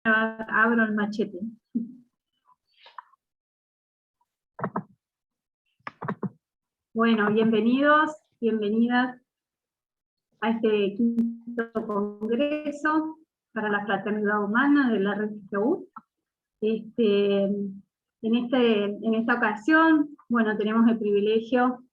abro el machete. Bueno, bienvenidos, bienvenidas a este quinto congreso para la fraternidad humana de la red GFU. En esta ocasión, bueno, tenemos el privilegio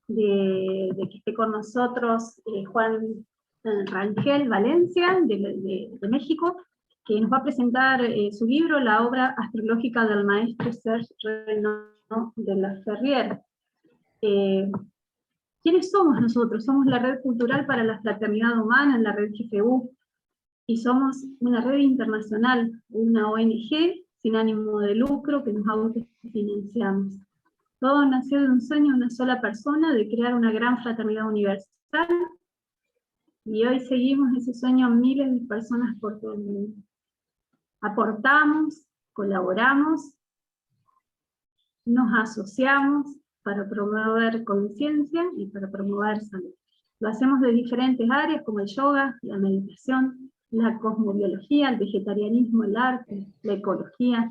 de que esté con nosotros Juan Rangel Valencia, de México, que nos va a presentar su libro, la obra astrológica del maestro Serge Renaud de la Ferrière. ¿Quiénes somos nosotros? Somos la Red Cultural para la Fraternidad Humana en la red GFU, y somos una red internacional, una ONG sin ánimo de lucro que nos autofinanciamos. Todo nació de un sueño de una sola persona de crear una gran fraternidad universal, y hoy seguimos ese sueño a miles de personas por todo el mundo. Aportamos, colaboramos, nos asociamos para promover conciencia y para promover salud. Lo hacemos de diferentes áreas como el yoga, la meditación, la cosmobiología, el vegetarianismo, el arte, la ecología,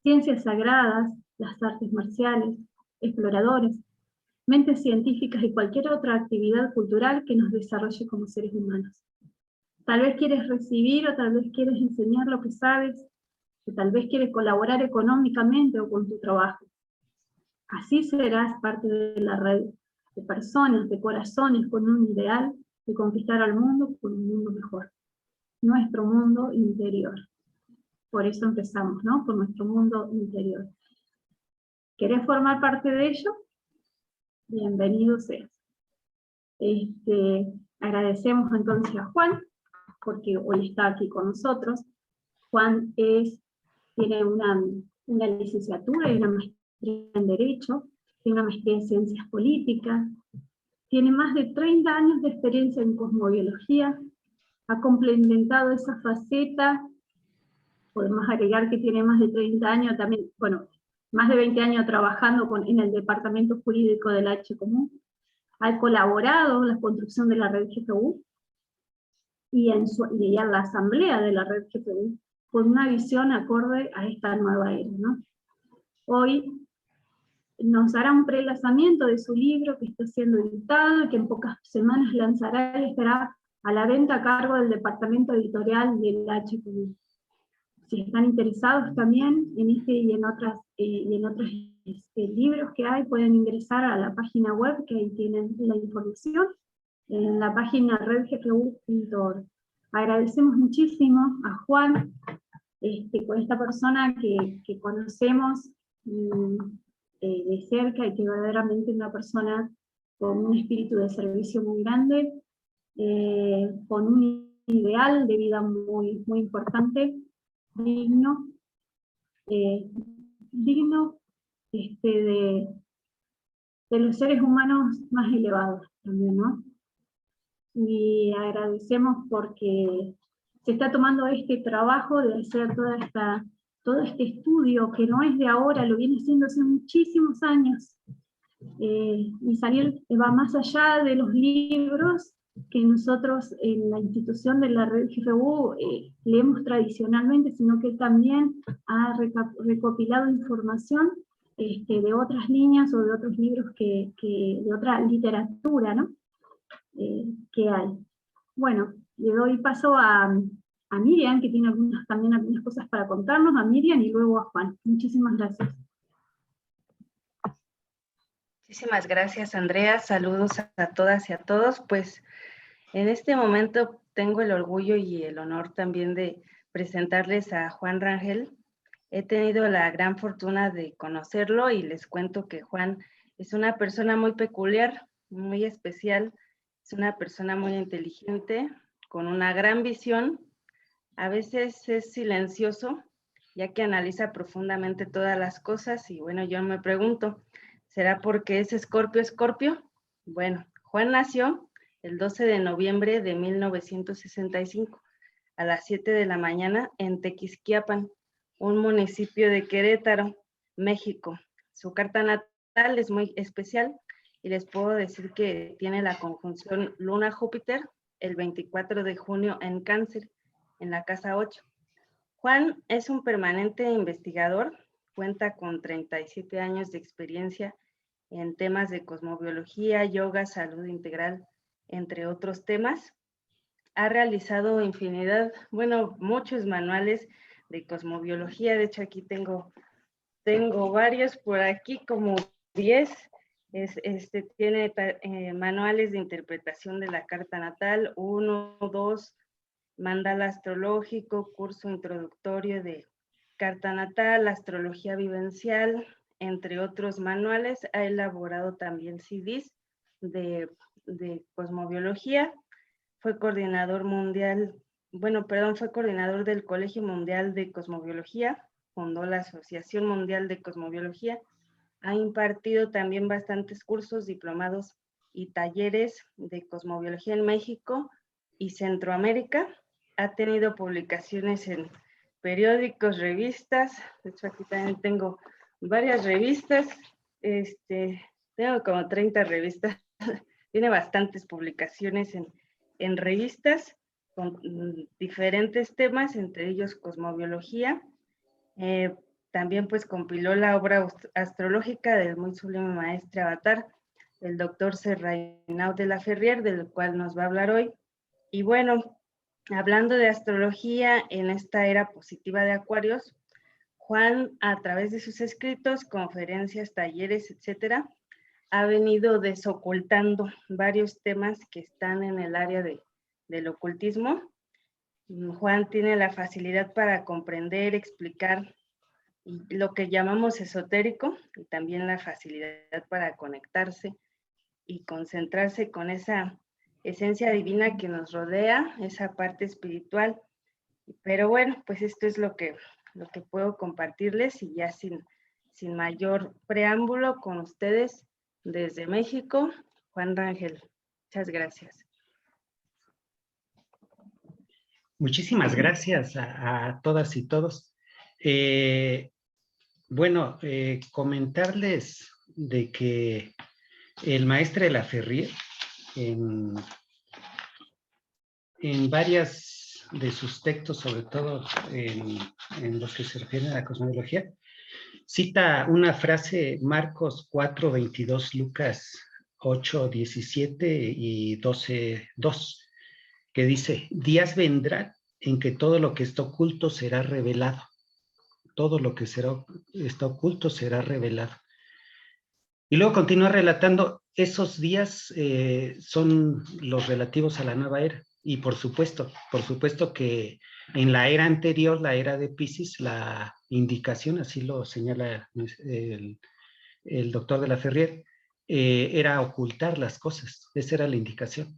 ciencias sagradas, las artes marciales, exploradores, mentes científicas y cualquier otra actividad cultural que nos desarrolle como seres humanos. Tal vez quieres recibir o tal vez quieres enseñar lo que sabes, o tal vez quieres colaborar económicamente o con tu trabajo. Así serás parte de la red de personas, de corazones con un ideal de conquistar al mundo por un mundo mejor. Nuestro mundo interior. Por eso empezamos, ¿no? Por nuestro mundo interior. ¿Querés formar parte de ello? Bienvenido seas. Agradecemos entonces a Juan, porque hoy está aquí con nosotros. Juan tiene una licenciatura y una maestría en Derecho, tiene una maestría en Ciencias Políticas, tiene más de 30 años de experiencia en cosmobiología, ha complementado esa faceta, podemos agregar que tiene más de 30 años también, bueno, más de 20 años trabajando en el departamento jurídico del H Común, ha colaborado en la construcción de la red GFU, y en la asamblea de la red GFU, con una visión acorde a esta nueva era, ¿no? Hoy nos hará un prelanzamiento de su libro que está siendo editado y que en pocas semanas lanzará y estará a la venta a cargo del departamento editorial del HQI. Si están interesados también en este y en otros libros que hay, pueden ingresar a la página web, que ahí tienen la información, en la página redgfu.org. Agradecemos muchísimo a Juan, con esta persona que conocemos de cerca, y que verdaderamente es una persona con un espíritu de servicio muy grande, con un ideal de vida muy, muy importante, digno, de los seres humanos más elevados también, ¿no? Y agradecemos porque se está tomando este trabajo de hacer todo este estudio, que no es de ahora, lo viene haciendo hace muchísimos años, y va más allá de los libros que nosotros en la institución de la red GFU leemos tradicionalmente, sino que también ha recopilado información de otras líneas o de otros libros de otra literatura, ¿no? Que hay. Bueno, le doy paso a Miriam, que tiene también algunas cosas para contarnos, a Miriam y luego a Juan. Muchísimas gracias. Muchísimas gracias, Andrea. Saludos a todas y a todos. Pues en este momento tengo el orgullo y el honor también de presentarles a Juan Rangel. He tenido la gran fortuna de conocerlo y les cuento que Juan es una persona muy peculiar, muy especial. Es una persona muy inteligente, con una gran visión. A veces es silencioso, ya que analiza profundamente todas las cosas, y bueno, yo me pregunto, ¿será porque es Escorpio? Bueno, Juan nació el 12 de noviembre de 1965, a las 7 de la mañana en Tequisquiapan, un municipio de Querétaro, México. Su carta natal es muy especial y les puedo decir que tiene la conjunción Luna-Júpiter el 24 de junio en Cáncer, en la casa 8. Juan es un permanente investigador, cuenta con 37 años de experiencia en temas de cosmobiología, yoga, salud integral, entre otros temas. Ha realizado infinidad, bueno, muchos manuales de cosmobiología. De hecho, aquí tengo varios por aquí, como 10. Tiene manuales de interpretación de la carta natal, 1, 2, mandala astrológico, curso introductorio de carta natal, astrología vivencial, entre otros manuales. Ha elaborado también CDs de cosmobiología. Fue coordinador mundial, fue coordinador del Colegio Mundial de Cosmobiología, fundó la Asociación Mundial de Cosmobiología, ha impartido también bastantes cursos, diplomados y talleres de cosmobiología en México y Centroamérica. Ha tenido publicaciones en periódicos, revistas. De hecho, aquí también tengo varias revistas. Tengo como 30 revistas. Tiene bastantes publicaciones en revistas con diferentes temas, entre ellos cosmobiología. También pues compiló la obra astrológica del muy sublime maestre avatar, el doctor Serraynaud de la Ferrier, del cual nos va a hablar hoy. Y bueno, hablando de astrología en esta era positiva de Acuarios, Juan, a través de sus escritos, conferencias, talleres, etcétera, ha venido desocultando varios temas que están en el área del ocultismo. Juan tiene la facilidad para comprender, explicar lo que llamamos esotérico, y también la facilidad para conectarse y concentrarse con esa esencia divina que nos rodea, esa parte espiritual. Pero bueno, pues esto es lo que puedo compartirles, y ya sin mayor preámbulo, con ustedes desde México, Juan Rangel. Muchas gracias. Muchísimas gracias a todas y todos. Comentarles de que el maestre de la Ferrier, en varias de sus textos, sobre todo en los que se refieren a la cosmología, cita una frase, Marcos 4, 22, Lucas 8, 17 y 12, 2, que dice: días vendrán en que todo lo que está oculto será revelado. Todo lo que está oculto será revelado. Y luego continúa relatando, esos días son los relativos a la nueva era. Y por supuesto que en la era anterior, la era de Piscis, la indicación, así lo señala el doctor de la Ferrier, era ocultar las cosas. Esa era la indicación.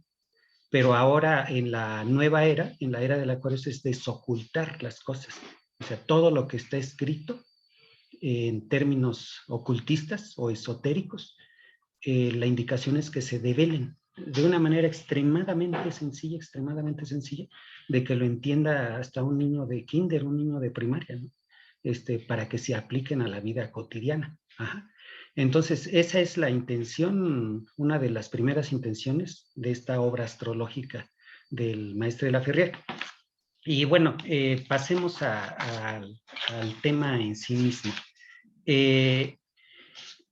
Pero ahora en la nueva era, en la era del Acuario, es desocultar las cosas. O sea, todo lo que está escrito en términos ocultistas o esotéricos, la indicación es que se develen de una manera extremadamente sencilla, de que lo entienda hasta un niño de kinder, un niño de primaria, ¿no? Para que se apliquen a la vida cotidiana. Ajá. Entonces, esa es la intención, una de las primeras intenciones de esta obra astrológica del maestre de la Ferrier. Y bueno, pasemos al tema en sí mismo.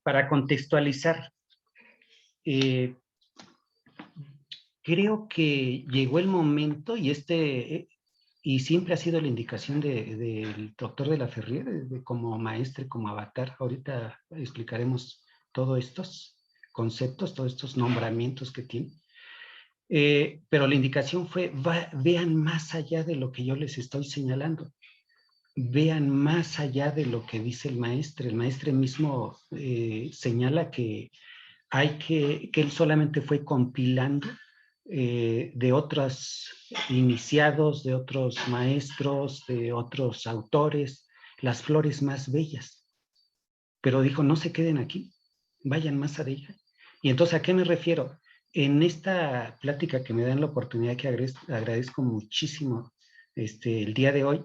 Para contextualizar, creo que llegó el momento, y siempre ha sido la indicación del doctor de la Ferrier, como maestre, como avatar. Ahorita explicaremos todos estos conceptos, todos estos nombramientos que tiene. Pero la indicación fue, vean más allá de lo que yo les estoy señalando. Vean más allá de lo que dice el maestre. El maestre mismo señala que él solamente fue compilando de otros iniciados, de otros maestros, de otros autores, las flores más bellas. Pero dijo, no se queden aquí, vayan más allá. Y entonces, ¿a qué me refiero? En esta plática que me dan la oportunidad, que agradezco muchísimo el día de hoy,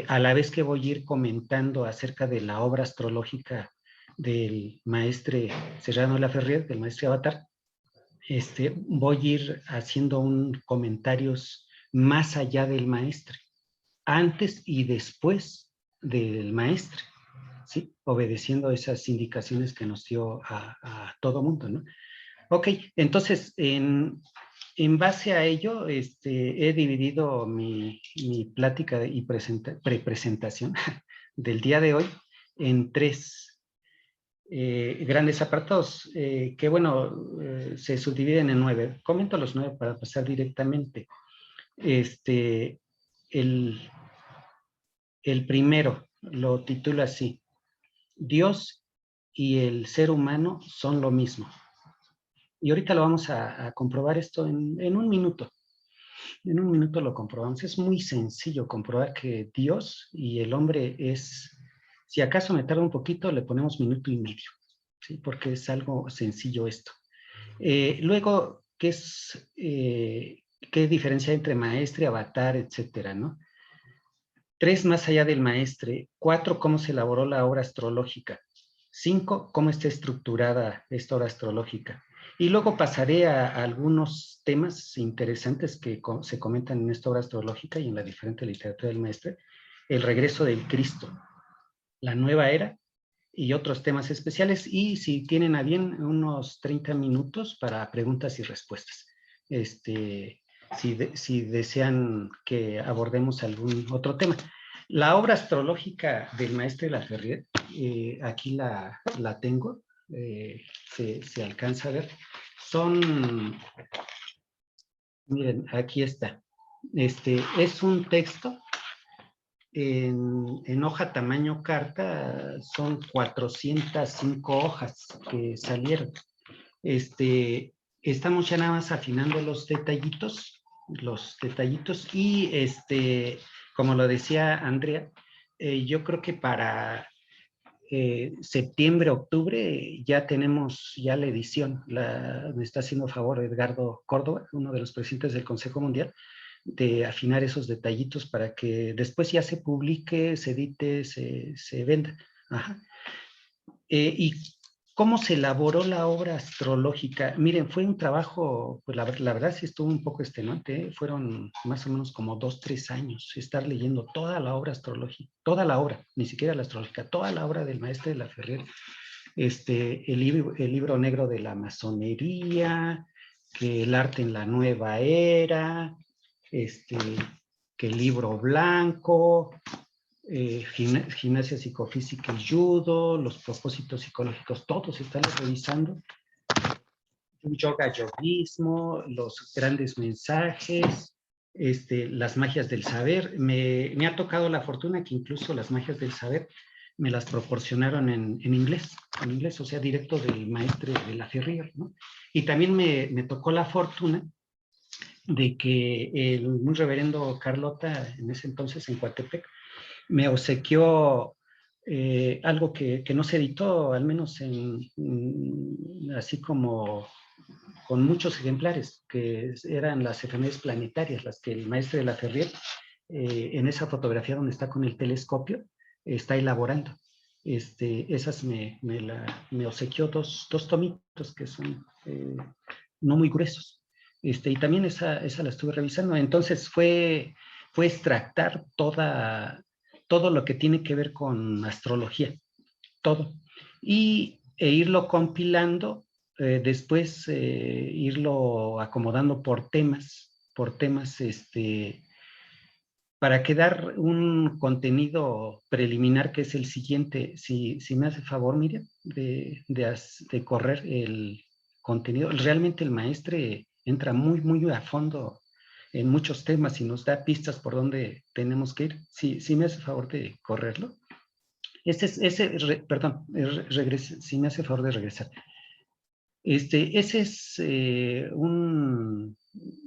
a la vez que voy a ir comentando acerca de la obra astrológica del maestre Serrano de la Ferrier, del maestre Avatar, voy a ir haciendo comentarios más allá del maestre, antes y después del maestre, ¿sí? Obedeciendo esas indicaciones que nos dio a todo mundo, ¿no? Ok, entonces, en base a ello, he dividido mi plática y presentación del día de hoy en 3 grandes apartados, que bueno, se subdividen en 9. Comento los 9 para pasar directamente. El primero lo titula así: Dios y el ser humano son lo mismo. Y ahorita lo vamos a comprobar esto en un minuto. En un minuto lo comprobamos. Es muy sencillo comprobar que Dios y el hombre es, si acaso me tarda un poquito, le ponemos minuto y medio, ¿sí? Porque es algo sencillo esto. Luego, ¿qué diferencia entre maestre, avatar, etcétera, ¿no? 3, más allá del maestre. 4, cómo se elaboró la obra astrológica. 5, cómo está estructurada esta obra astrológica. Y luego pasaré a algunos temas interesantes que se comentan en esta obra astrológica y en la diferente literatura del maestre. El regreso del Cristo, la nueva era y otros temas especiales. Y si tienen a bien, unos 30 minutos para preguntas y respuestas. Si desean que abordemos algún otro tema. La obra astrológica del maestre Laferrier, aquí la tengo, se alcanza a ver. Miren, aquí está. Es un texto en hoja tamaño carta, son 405 hojas que salieron. Estamos ya nada más afinando los detallitos y como lo decía Andrea, yo creo que para septiembre, octubre ya tenemos ya la edición. Me está haciendo favor Edgardo Córdoba, uno de los presidentes del Consejo Mundial, de afinar esos detallitos para que después ya se publique, se edite, se venda. Ajá. Y ¿cómo se elaboró la obra astrológica? Miren, fue un trabajo, pues la verdad sí estuvo un poco extenuante, ¿eh? Fueron más o menos como 2, 3 años estar leyendo toda la obra astrológica, toda la obra, ni siquiera la astrológica, toda la obra del maestre de Laferrier. El libro negro de la masonería, que el arte en la nueva era, que el libro blanco, gimnasia psicofísica y judo, los propósitos psicológicos, todos están revisando. Yoga, yoguismo, los grandes mensajes, las magias del saber. Me ha tocado la fortuna que incluso las magias del saber me las proporcionaron en inglés, o sea, directo del maestre de Laferrier, ¿no? Y también me tocó la fortuna de que el muy reverendo Carlota, en ese entonces en Coatepec, me obsequió algo que no se editó, al menos así como con muchos ejemplares, que eran las efemérides planetarias, las que el maestro de Laferrier, en esa fotografía donde está con el telescopio, está elaborando. Esas me obsequió dos tomitos que son no muy gruesos. Y también esa la estuve revisando. Entonces fue extractar todo lo que tiene que ver con astrología, todo, e irlo compilando, después irlo acomodando por temas, para quedar un contenido preliminar que es el siguiente. Si me hace favor, Miriam, de correr el contenido. Realmente el maestre entra muy, muy a fondo en muchos temas y nos da pistas por dónde tenemos que ir. Si me hace favor de correrlo. Perdón, si me hace favor de regresar. Ese es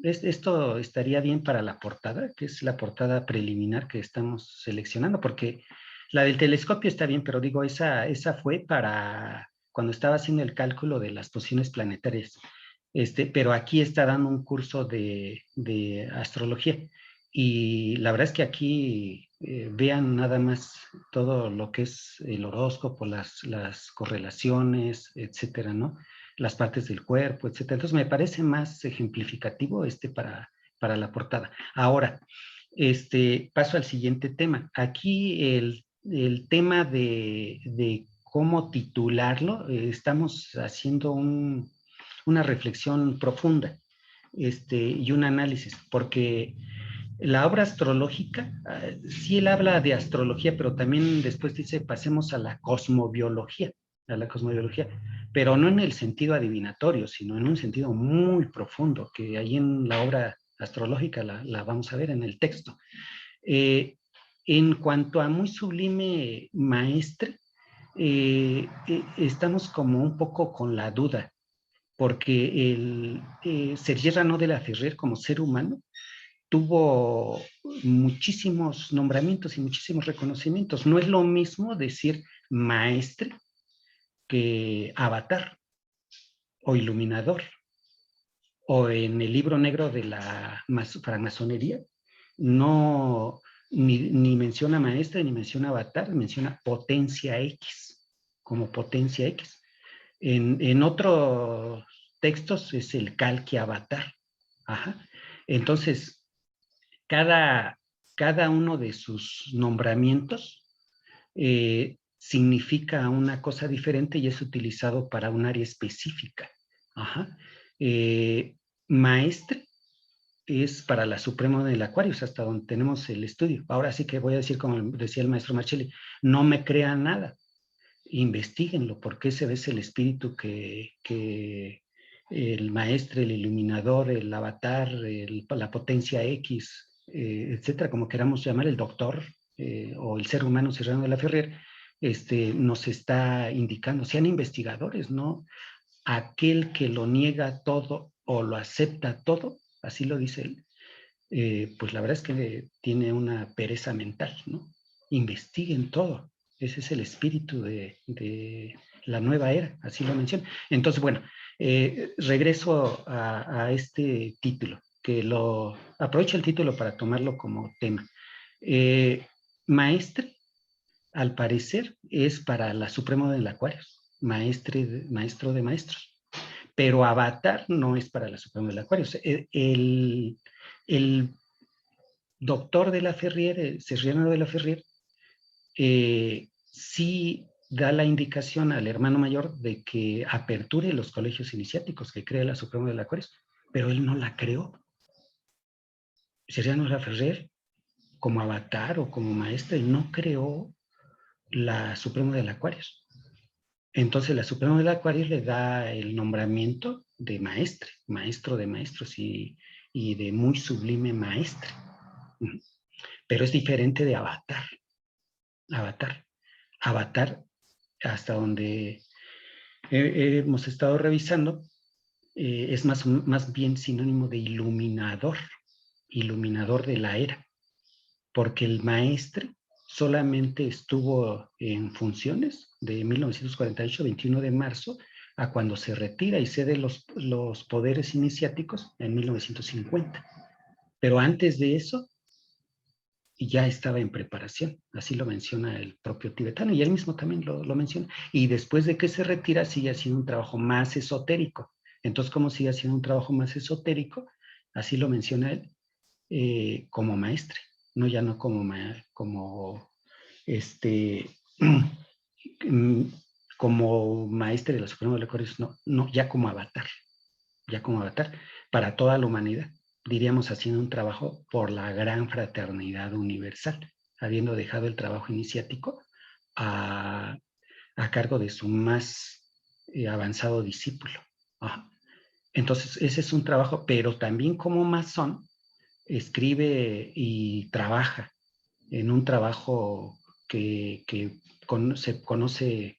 esto estaría bien para la portada, que es la portada preliminar que estamos seleccionando, porque la del telescopio está bien, pero digo, esa fue para cuando estaba haciendo el cálculo de las posiciones planetarias. Pero aquí está dando un curso de astrología. Y la verdad es que aquí vean nada más todo lo que es el horóscopo, las correlaciones, etcétera, ¿no? Las partes del cuerpo, etcétera. Entonces me parece más ejemplificativo para la portada. Ahora, Paso al siguiente tema. Aquí el tema de cómo titularlo, estamos haciendo una reflexión profunda y un análisis, porque la obra astrológica, sí él habla de astrología, pero también después dice pasemos a la cosmobiología, pero no en el sentido adivinatorio, sino en un sentido muy profundo, que ahí en la obra astrológica la vamos a ver en el texto. En cuanto a muy sublime maestre, estamos como un poco con la duda, porque Sergi Rano de la Ferrer como ser humano tuvo muchísimos nombramientos y muchísimos reconocimientos. No es lo mismo decir maestre que avatar o iluminador, o en el libro negro de la francmasonería, no, ni menciona maestre, ni menciona avatar, menciona potencia X, como potencia X. En otros textos es el calque avatar. Ajá. Entonces, cada uno de sus nombramientos significa una cosa diferente y es utilizado para un área específica. Ajá. Maestre es para la Suprema del Acuario, hasta donde tenemos el estudio. Ahora sí que voy a decir, como decía el maestro Marcelli, no me crean nada, investíguenlo, porque ese es el espíritu que el maestre, el iluminador, el avatar, la potencia X, etcétera, como queramos llamar, el doctor o el ser humano Serrano de la Ferrer, nos está indicando. Sean investigadores, ¿no? Aquel que lo niega todo o lo acepta todo, así lo dice él, pues la verdad es que tiene una pereza mental, ¿no? Investiguen todo. Ese es el espíritu de la nueva era, así lo menciona. Entonces, bueno, regreso a este título, que aprovecho el título para tomarlo como tema. Maestre, al parecer, es para la Suprema del Acuario, maestro de maestros. Pero avatar no es para la Suprema del Acuario. El doctor de la Ferrier, Serriano de la Ferrier, sí da la indicación al hermano mayor de que aperture los colegios iniciáticos que crea la Suprema del Acuario, pero él no la creó. Serriano de la Ferrier, como avatar o como maestro, él no creó la Suprema del Acuario. Entonces la Suprema del Acuario le da el nombramiento de maestre, maestro de maestros y de muy sublime maestre. Pero es diferente de avatar. Avatar, hasta donde hemos estado revisando, es más bien sinónimo de iluminador de la era, porque el maestre solamente estuvo en funciones de 1948, 21 de marzo, a cuando se retira y cede los poderes iniciáticos en 1950. Pero antes de eso, ya estaba en preparación, así lo menciona el propio tibetano, y él mismo también lo menciona. Y después de que se retira, sigue haciendo un trabajo más esotérico. Entonces, ¿cómo sigue haciendo un trabajo más esotérico? Así lo menciona él, como maestre, ya no como como maestre de la Suprema de la Corte, no, ya como avatar para toda la humanidad, diríamos haciendo un trabajo por la gran fraternidad universal, habiendo dejado el trabajo iniciático a cargo de su más avanzado discípulo. Ajá. Entonces, ese es un trabajo, pero también como masón, escribe y trabaja en un trabajo que se conoce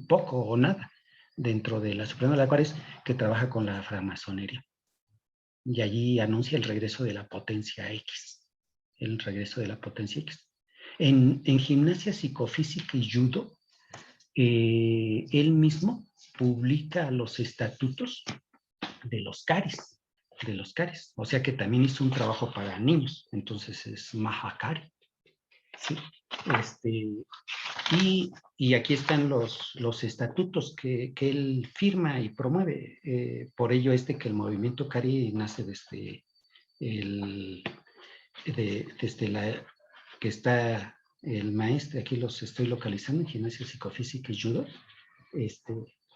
poco o nada dentro de la Suprema de la Acuario, que trabaja con la francmasonería. Y allí anuncia el regreso de la potencia X. El regreso de la potencia X. En gimnasia psicofísica y judo, él mismo publica los estatutos de los CARIs. O sea que también hizo un trabajo para niños. Entonces es Mahakari. ¿Sí? Y aquí están los estatutos que él firma y promueve. Por ello que el movimiento CARI nace desde desde la que está el maestro, aquí los estoy localizando en gimnasia psicofísica y judo.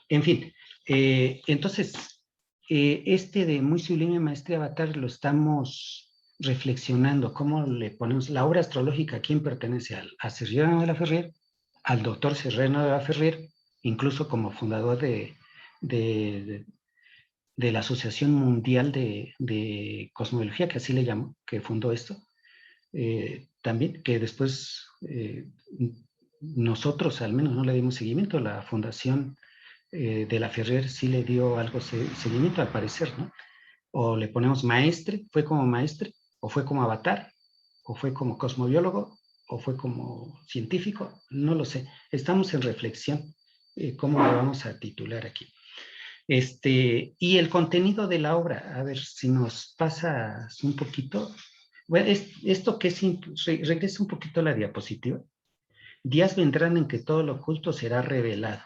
En fin, entonces, de Muy Sublime Maestría Avatar lo estamos reflexionando, cómo le ponemos la obra astrológica, ¿a quién pertenece? A Serrano de la Ferrer, al doctor Serrano de la Ferrer, incluso como fundador de la Asociación Mundial de Cosmología, que así le llamó, que fundó esto, también, que después nosotros al menos no le dimos seguimiento, la fundación de la Ferrer sí le dio algo seguimiento al parecer, ¿no? O le ponemos maestre, fue como maestre, o fue como avatar, o fue como cosmobiólogo, o fue como científico, no lo sé. Estamos en reflexión, cómo lo vamos a titular aquí. Y el contenido de la obra, a ver si nos pasas un poquito. Bueno, esto que regresa un poquito a la diapositiva. Días vendrán en que todo lo oculto será revelado,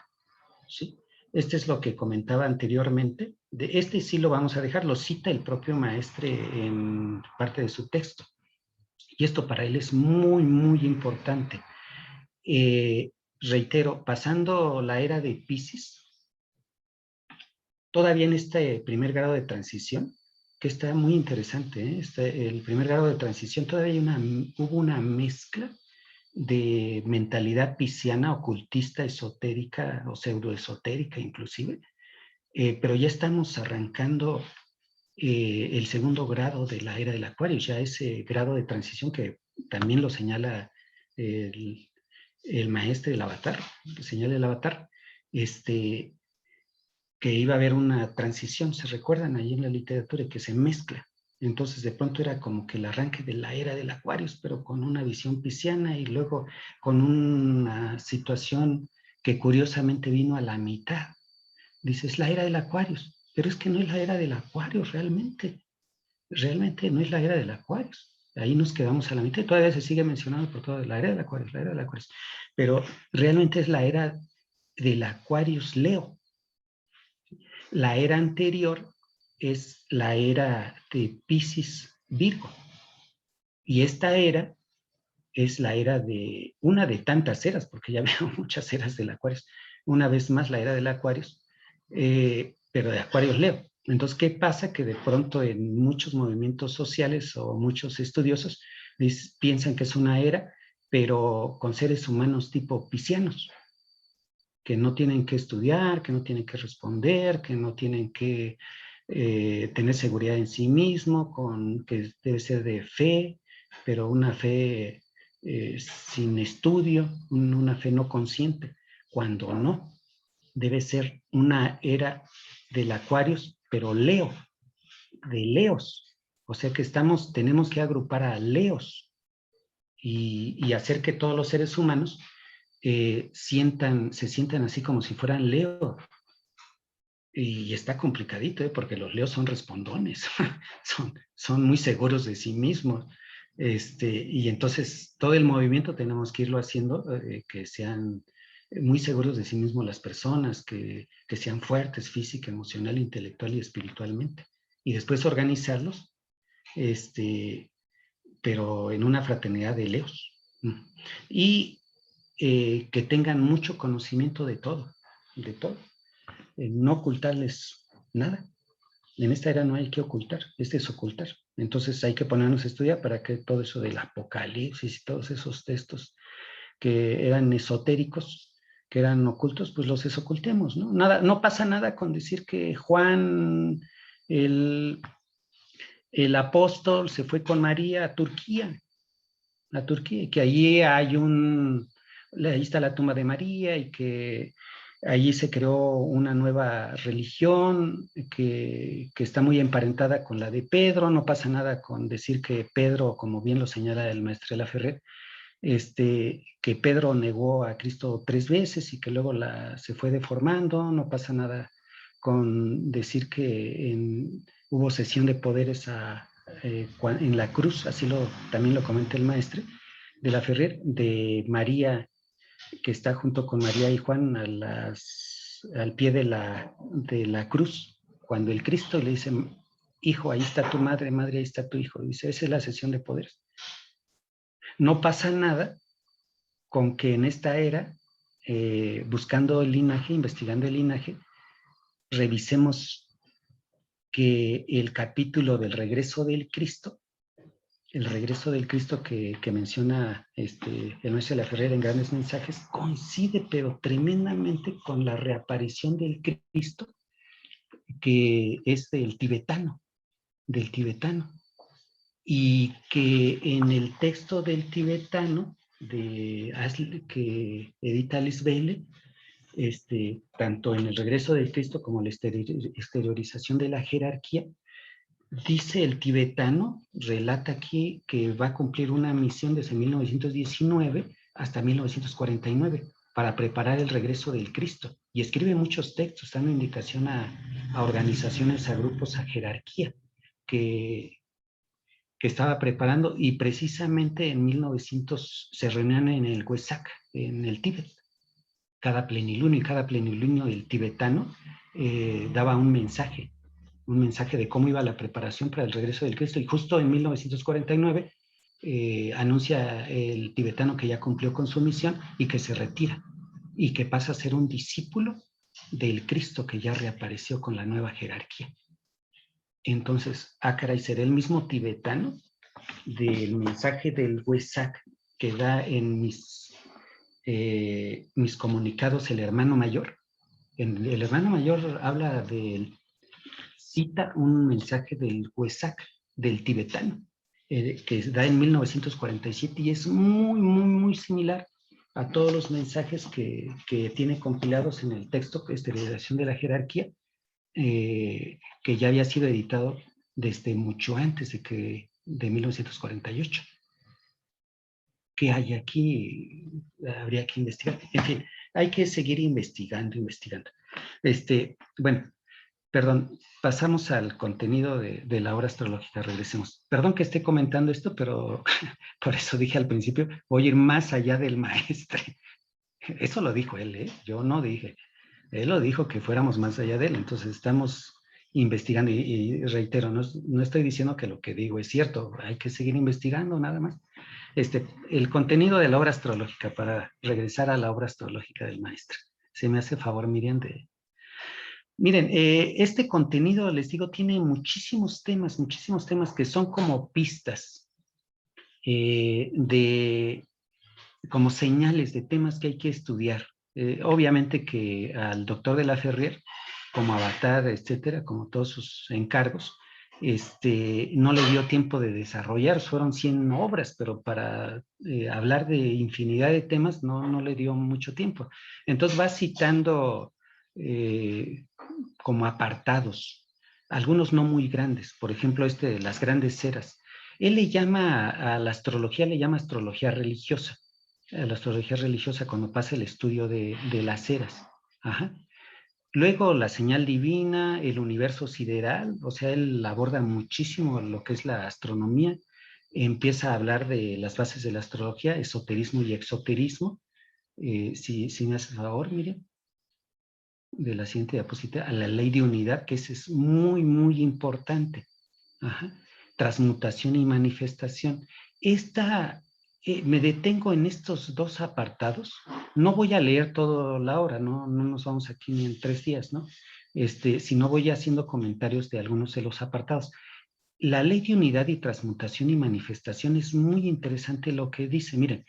¿sí? Es lo que comentaba anteriormente. Sí lo vamos a dejar, lo cita el propio maestre en parte de su texto. Y esto para él es muy, muy importante. Reitero, pasando la era de Piscis, todavía en este primer grado de transición, que está muy interesante, el primer grado de transición, todavía hubo una mezcla de mentalidad pisciana, ocultista, esotérica o pseudoesotérica inclusive, pero ya estamos arrancando el segundo grado de la era del Acuario, ya ese grado de transición que también lo señala el maestro del avatar, señala el avatar, que iba a haber una transición, se recuerdan ahí en la literatura, que se mezcla. Entonces de pronto era como que el arranque de la era del Acuarios, pero con una visión pisciana y luego con una situación que curiosamente vino a la mitad. Dices, la era del Acuarios, pero es que no es la era del Acuarios realmente. Realmente no es la era del Acuarios. Ahí nos quedamos a la mitad. Todavía se sigue mencionando por toda la era del Acuarios, la era del Acuarios. Pero realmente es la era del Acuarios Leo. La era anterior es la era de Piscis Virgo. Y esta era es la era de una de tantas eras, porque ya veo muchas eras del Acuarios. Una vez más la era del Acuarios, pero de Acuarios Leo. Entonces, ¿qué pasa? Que de pronto en muchos movimientos sociales o muchos estudiosos piensan que es una era, pero con seres humanos tipo piscianos, que no tienen que estudiar, que no tienen que responder, que no tienen que tener seguridad en sí mismo, que debe ser de fe, pero una fe sin estudio, una fe no consciente, cuando no, debe ser una era del Acuarios, pero Leo, de Leos. O sea que tenemos que agrupar a Leos y hacer que todos los seres humanos se sientan así como si fueran Leo. Y está complicadito, porque los Leos son respondones, son muy seguros de sí mismos. Y entonces todo el movimiento tenemos que irlo haciendo, que sean muy seguros de sí mismos las personas, que sean fuertes física, emocional, intelectual y espiritualmente. Y después organizarlos, pero en una fraternidad de Leos. Y que tengan mucho conocimiento de todo, no ocultarles nada. En esta era no hay que ocultar, es desocultar. Entonces hay que ponernos a estudiar para que todo eso del Apocalipsis y todos esos textos que eran esotéricos, que eran ocultos, pues los desocultemos, ¿no? No pasa nada con decir que Juan, el apóstol, se fue con María a Turquía, y que allí ahí está la tumba de María y que allí se creó una nueva religión que está muy emparentada con la de Pedro. No pasa nada con decir que Pedro, como bien lo señala el maestro de la Ferrer, que Pedro negó a Cristo 3 veces y que luego se fue deformando. No pasa nada con decir que hubo cesión de poderes en la cruz, así también lo comenta el maestre de la Ferrer, de María, que está junto con María y Juan al pie de la cruz, cuando el Cristo le dice, hijo, ahí está tu madre, madre, ahí está tu hijo. Dice, esa es la cesión de poderes. no pasa nada con que en esta era, buscando el linaje, investigando el linaje, revisemos que el capítulo del regreso del Cristo, el regreso del Cristo que menciona el maestro de la Ferrer en Grandes Mensajes, coincide pero tremendamente con la reaparición del Cristo, que es del tibetano, y que en el texto del tibetano que edita Alice Bailey, tanto en el regreso del Cristo como la exteriorización de la jerarquía, dice el tibetano, relata aquí que va a cumplir una misión desde 1919 hasta 1949 para preparar el regreso del Cristo. Y escribe muchos textos, dando indicación a organizaciones, a grupos, a jerarquía que estaba preparando, y precisamente en 1900 se reunían en el Wesak, en el Tíbet. Cada plenilunio del tibetano daba un mensaje de cómo iba la preparación para el regreso del Cristo. Y justo en 1949 anuncia el tibetano que ya cumplió con su misión y que se retira y que pasa a ser un discípulo del Cristo que ya reapareció con la nueva jerarquía. Entonces, caray, será el mismo tibetano del mensaje del Wesak que da en mis comunicados el hermano mayor. El hermano mayor cita un mensaje del Wesak, del tibetano, que da en 1947 y es muy, muy, muy similar a todos los mensajes que tiene compilados en el texto Exteriorización de la Jerarquía, que ya había sido editado desde mucho antes de 1948. ¿Qué hay aquí? Habría que investigar. En fin, hay que seguir investigando. Bueno, perdón, pasamos al contenido de la obra astrológica, regresemos. Perdón que esté comentando esto, pero por eso dije al principio, voy a ir más allá del maestre. Eso lo dijo él, ¿eh? Yo no dije. Él lo dijo que fuéramos más allá de él, entonces estamos investigando y reitero, no estoy diciendo que lo que digo es cierto, hay que seguir investigando nada más. El contenido de la obra astrológica, para regresar a la obra astrológica del maestro. Se me hace favor, Miriam, Miren, este contenido, les digo, tiene muchísimos temas que son como pistas, como señales de temas que hay que estudiar. Obviamente que al doctor de la Ferrer, como Avatar, etcétera, como todos sus encargos, no le dio tiempo de desarrollar, fueron 100 obras, pero para hablar de infinidad de temas no le dio mucho tiempo. Entonces va citando como apartados, algunos no muy grandes, por ejemplo de las grandes eras. Él le llama a la astrología, le llama astrología religiosa, a la astrología religiosa cuando pasa el estudio de las eras. Ajá. Luego la señal divina, el universo sideral, o sea, él aborda muchísimo lo que es la astronomía, empieza a hablar de las bases de la astrología, esoterismo y exoterismo. Si me haces favor, Miriam, de la siguiente diapositiva, a la ley de unidad, que ese es muy, muy importante. Ajá. Transmutación y manifestación. Me detengo en estos dos apartados. No voy a leer toda la hora, no nos vamos aquí ni en 3 días, ¿no? Sino voy haciendo comentarios de algunos de los apartados. La ley de unidad y transmutación y manifestación es muy interesante lo que dice. Miren,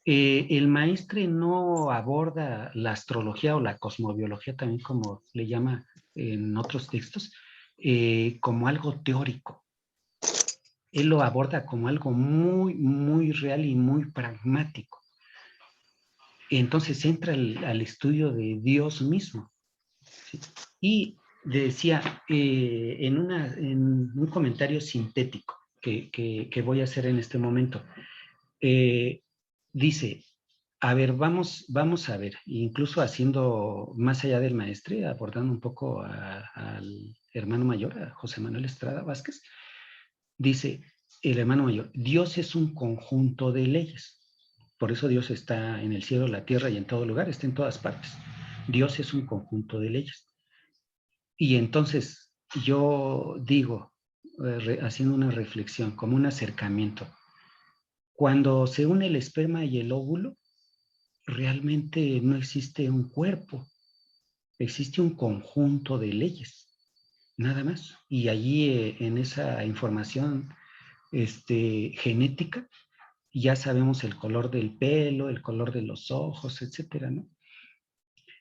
el maestre no aborda la astrología o la cosmobiología, también como le llama en otros textos, como algo teórico. Él lo aborda como algo muy, muy real y muy pragmático. Entonces entra al estudio de Dios mismo. ¿Sí? Y decía, en un comentario sintético que voy a hacer en este momento, dice, a ver, vamos a ver, incluso haciendo más allá del maestre, abordando un poco al hermano mayor, a José Manuel Estrada Vázquez, dice el hermano mayor, Dios es un conjunto de leyes. Por eso Dios está en el cielo, la tierra y en todo lugar, está en todas partes. Dios es un conjunto de leyes. Y entonces yo digo, haciendo una reflexión, como un acercamiento, Cuando se une el esperma y el óvulo, realmente no existe un cuerpo, existe un conjunto de leyes, nada más. Y allí en esa información genética, ya sabemos el color del pelo, el color de los ojos, etcétera, ¿no?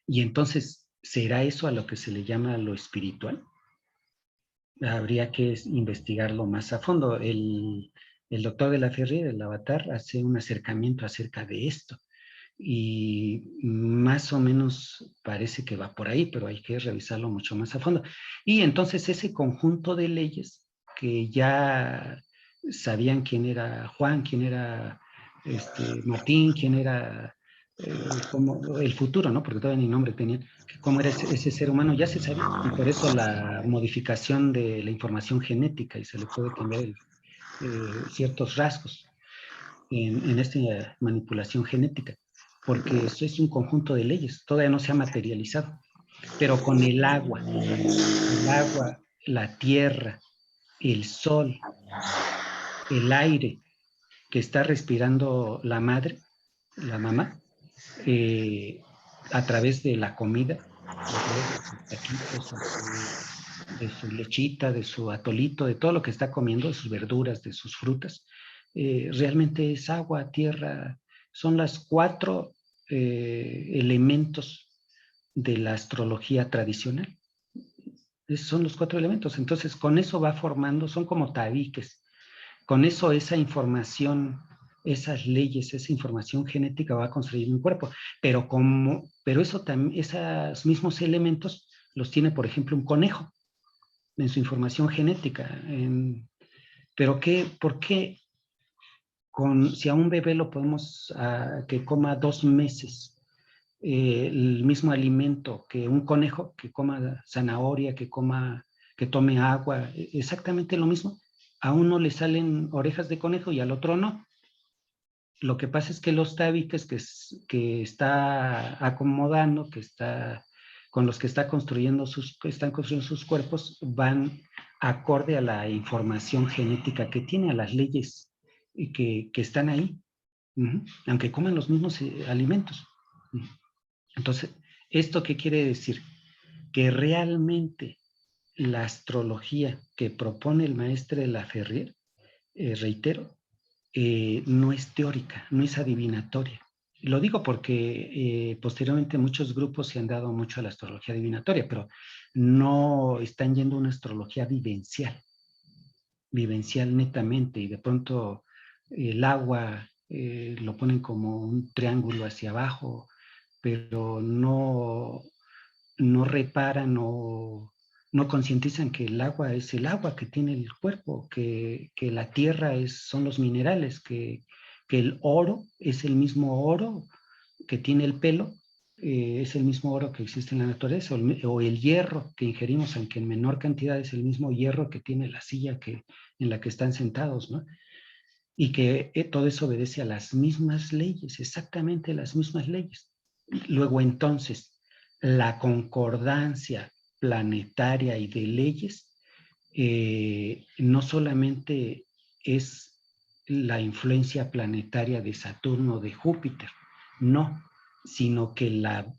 Y entonces, ¿será eso a lo que se le llama lo espiritual? Habría que investigarlo más a fondo. El doctor de la Ferrier, el Avatar, hace un acercamiento acerca de esto. Y más o menos parece que va por ahí, pero hay que revisarlo mucho más a fondo. Y entonces ese conjunto de leyes que ya sabían quién era Juan, quién era Martín, quién era como el futuro, ¿no? Porque todavía ni nombre tenían, cómo era ese ser humano, ya se sabía. Y por eso la modificación de la información genética y se le puede cambiar ciertos rasgos en esta manipulación genética, porque eso es un conjunto de leyes, todavía no se ha materializado, pero con el agua, la tierra, el sol, el aire que está respirando la madre, la mamá, a través de la comida, de sus taquitos, de su lechita, de su atolito, de todo lo que está comiendo, de sus verduras, de sus frutas, realmente es agua, tierra, son las 4 elementos de la astrología tradicional. Son los 4 elementos. Entonces, con eso va formando, son como tabiques. Con eso, esa información, esas leyes, esa información genética va a construir un cuerpo. Pero eso también, esos mismos elementos los tiene, por ejemplo, un conejo en su información genética. Pero ¿por qué si a un bebé lo podemos que coma 2 meses el mismo alimento que un conejo, que coma zanahoria, que tome agua, exactamente lo mismo? A uno le salen orejas de conejo y al otro no. Lo que pasa es que los tabiques que está acomodando, con los que están construyendo sus cuerpos, van acorde a la información genética que tiene, a las leyes que están ahí, aunque coman los mismos alimentos. Entonces, ¿esto qué quiere decir? Que realmente la astrología que propone el maestre de la Ferrier, reitero, no es teórica, no es adivinatoria. Lo digo porque posteriormente muchos grupos se han dado mucho a la astrología adivinatoria, pero no están yendo a una astrología vivencial netamente, y de pronto el agua lo ponen como un triángulo hacia abajo, pero no reparan o no concientizan que el agua es el agua que tiene el cuerpo, que la tierra son los minerales, que el oro es el mismo oro que tiene el pelo, es el mismo oro que existe en la naturaleza, o el hierro que ingerimos, aunque en menor cantidad, es el mismo hierro que tiene la silla en la que están sentados, ¿no? Y que todo eso obedece a las mismas leyes, exactamente las mismas leyes. Luego, entonces, la concordancia planetaria y de leyes no solamente es la influencia planetaria de Saturno o de Júpiter, no, sino que la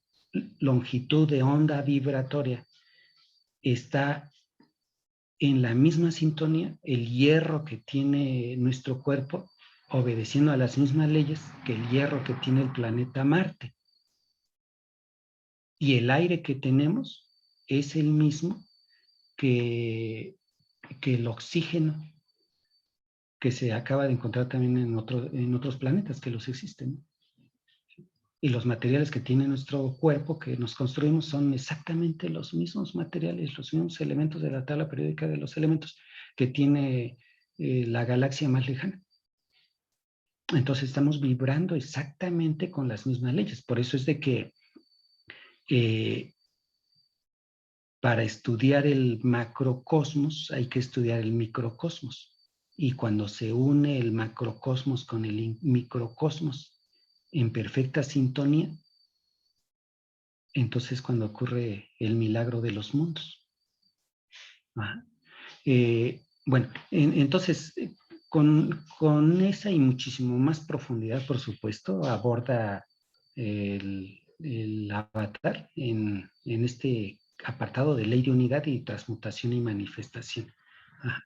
longitud de onda vibratoria está en la misma sintonía, el hierro que tiene nuestro cuerpo, obedeciendo a las mismas leyes que el hierro que tiene el planeta Marte. Y el aire que tenemos es el mismo que el oxígeno que se acaba de encontrar también en otros planetas que los existen. Y los materiales que tiene nuestro cuerpo que nos construimos son exactamente los mismos materiales, los mismos elementos de la tabla periódica de los elementos que tiene la galaxia más lejana. Entonces estamos vibrando exactamente con las mismas leyes. Por eso es de que para estudiar el macrocosmos hay que estudiar el microcosmos. Y cuando se une el macrocosmos con el microcosmos en perfecta sintonía, entonces cuando ocurre el milagro de los mundos. Bueno, entonces, con esa y muchísimo más profundidad, por supuesto, aborda el avatar en este apartado de ley de unidad y transmutación y manifestación. Ajá.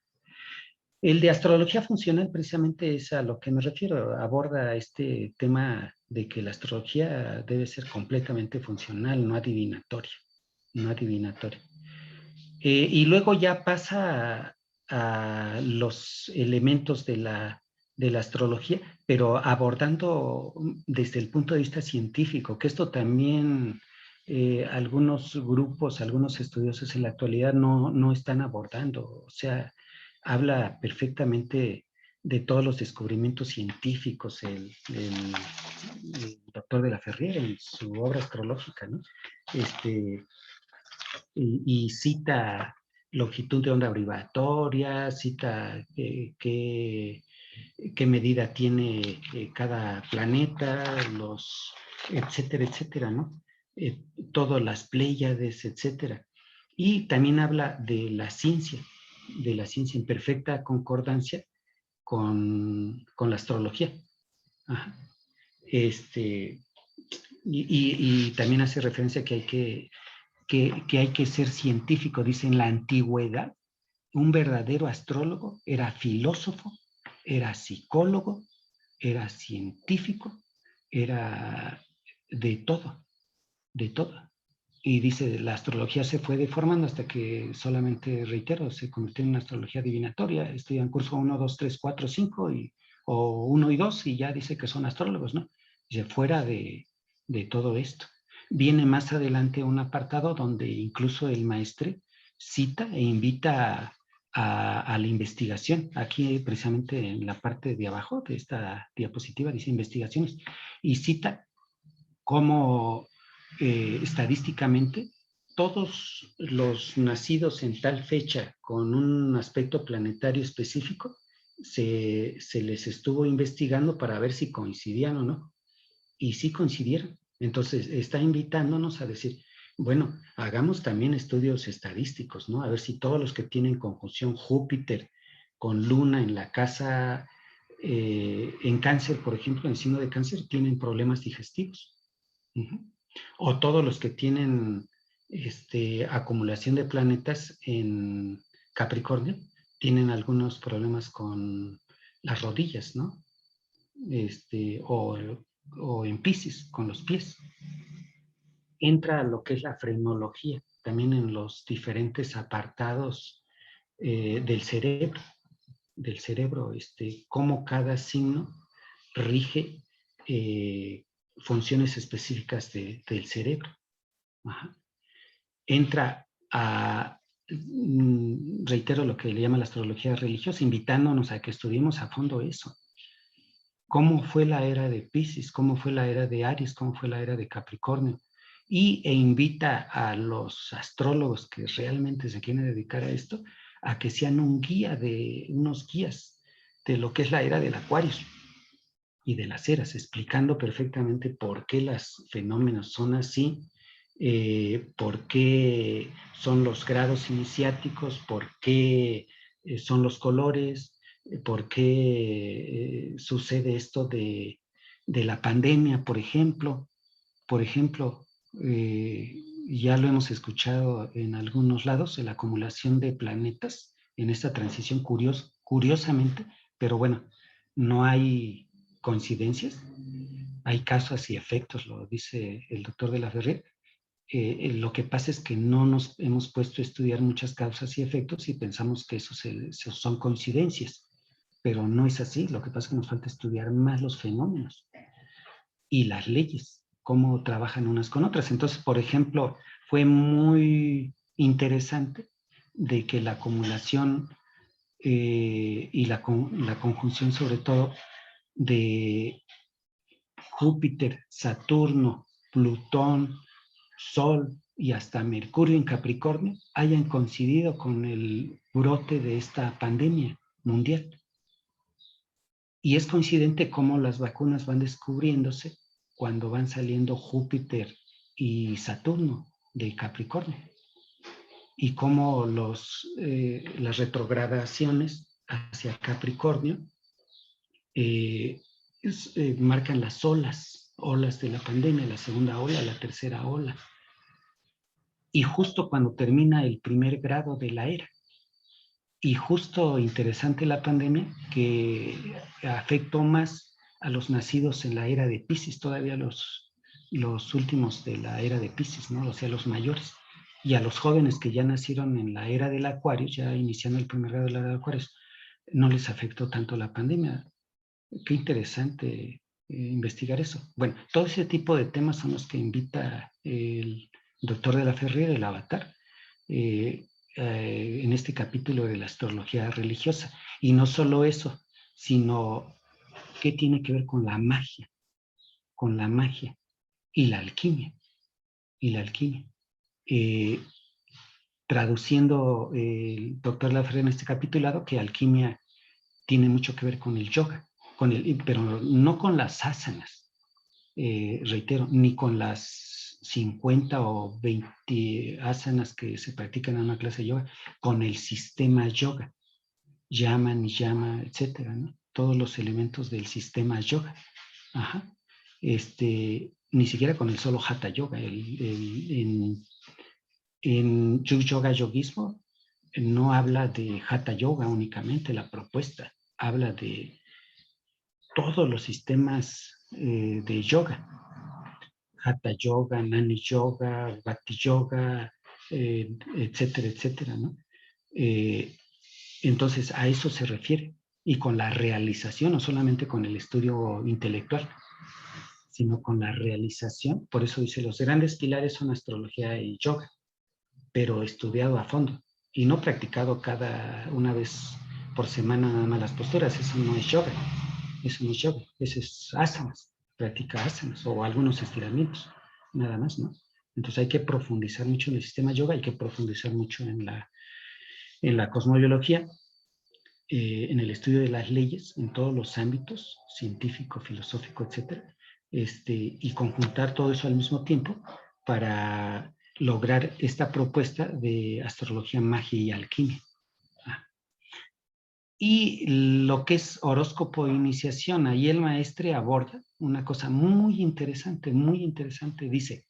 El de astrología funcional precisamente es a lo que me refiero, aborda este tema de que la astrología debe ser completamente funcional, no adivinatoria, no adivinatoria. Y luego ya pasa a los elementos de la astrología, pero abordando desde el punto de vista científico, que esto también algunos grupos, algunos estudiosos en la actualidad no están abordando. O sea, habla perfectamente de todos los descubrimientos científicos, el doctor de la Ferriera en su obra astrológica, ¿no? Y cita longitud de onda vibratoria, cita qué medida tiene cada planeta, etcétera, etcétera, ¿no? Todas las Pléyades, etcétera. Y también habla de la ciencia en perfecta concordancia con la astrología. Ajá. Y también hace referencia que hay que ser científico. Dice, en la antigüedad, un verdadero astrólogo era filósofo, era psicólogo, era científico, era de todo, de todo. Y dice, la astrología se fue deformando hasta que solamente, reitero, se convirtió en una astrología divinatoria. Estudian curso 1, 2, 3, 4, 5, o 1 y 2, y ya dice que son astrólogos, ¿no? Dice, fuera de todo esto. Viene más adelante un apartado donde incluso el maestre cita e invita a la investigación. Aquí precisamente en la parte de abajo de esta diapositiva dice investigaciones, y cita cómo estadísticamente todos los nacidos en tal fecha con un aspecto planetario específico se les estuvo investigando para ver si coincidían o no, y sí coincidieron. Entonces está invitándonos a decir, bueno, hagamos también estudios estadísticos, ¿no? A ver si todos los que tienen conjunción Júpiter con Luna en la casa, en Cáncer, por ejemplo, en el signo de Cáncer, tienen problemas digestivos. O todos los que tienen acumulación de planetas en Capricornio tienen algunos problemas con las rodillas, ¿no? O en Piscis, con los pies. Entra lo que es la frenología, también en los diferentes apartados del cerebro, cómo cada signo rige funciones específicas del cerebro. Ajá. Entra a, reitero lo que le llama la astrología religiosa, invitándonos a que estudiemos a fondo eso. ¿Cómo fue la era de Piscis? ¿Cómo fue la era de Aries? ¿Cómo fue la era de Capricornio? E invita a los astrólogos que realmente se quieren dedicar a esto a que sean unos guías de lo que es la era del Acuario y de las eras, explicando perfectamente por qué los fenómenos son así, por qué son los grados iniciáticos, por qué son los colores, por qué sucede esto de la pandemia, por ejemplo. Por ejemplo, ya lo hemos escuchado en algunos lados, la acumulación de planetas en esta transición curiosamente, pero bueno, no hay coincidencias, hay causas y efectos, lo dice el doctor de la Ferrer. Lo que pasa es que no nos hemos puesto a estudiar muchas causas y efectos y pensamos que eso son coincidencias, pero no es así. Lo que pasa es que nos falta estudiar más los fenómenos y las leyes, cómo trabajan unas con otras. Entonces, por ejemplo, fue muy interesante de que la acumulación y la conjunción sobre todo de Júpiter, Saturno, Plutón, Sol y hasta Mercurio en Capricornio hayan coincidido con el brote de esta pandemia mundial. Y es coincidente cómo las vacunas van descubriéndose cuando van saliendo Júpiter y Saturno de Capricornio. Y cómo las retrogradaciones hacia Capricornio marcan las olas de la pandemia, la segunda ola, la tercera ola. Y justo cuando termina el primer grado de la era. Y justo interesante la pandemia que afectó más a los nacidos en la era de Piscis, todavía los últimos de la era de Piscis, ¿no? O sea, los mayores. Y a los jóvenes que ya nacieron en la era del Acuario, ya iniciando el primer grado de la era de Acuario, no les afectó tanto la pandemia. Qué interesante investigar eso. Bueno, todo ese tipo de temas son los que invita el doctor de la Ferrier, el Avatar, en este capítulo de la astrología religiosa. Y no solo eso, sino qué tiene que ver con la magia y la alquimia. Traduciendo el doctor Laffer en este capítulo, que alquimia tiene mucho que ver con el yoga, pero no con las asanas, reitero, ni con las 50 o 20 asanas que se practican en una clase de yoga, con el sistema yoga, yama, niyama, etcétera, ¿no? Todos los elementos del sistema yoga. Ajá. Ni siquiera con el solo hatha yoga. En yoga yogismo no habla de hatha yoga únicamente, la propuesta habla de todos los sistemas de yoga. Hatha yoga, nani yoga, bhakti yoga, etcétera, etcétera, ¿no? Entonces a eso se refiere, y con la realización, no solamente con el estudio intelectual, sino con la realización. Por eso dice, los grandes pilares son astrología y yoga, pero estudiado a fondo y no practicado cada una vez por semana nada más las posturas. Eso no es yoga, eso no es yoga, eso es asanas, practica asanas o algunos estiramientos, nada más, ¿no? Entonces hay que profundizar mucho en el sistema yoga, hay que profundizar mucho en la cosmobiología, en el estudio de las leyes, en todos los ámbitos, científico, filosófico, etcétera, y conjuntar todo eso al mismo tiempo para lograr esta propuesta de astrología, magia y alquimia. Y lo que es horóscopo e iniciación, ahí el maestre aborda una cosa muy interesante, dice,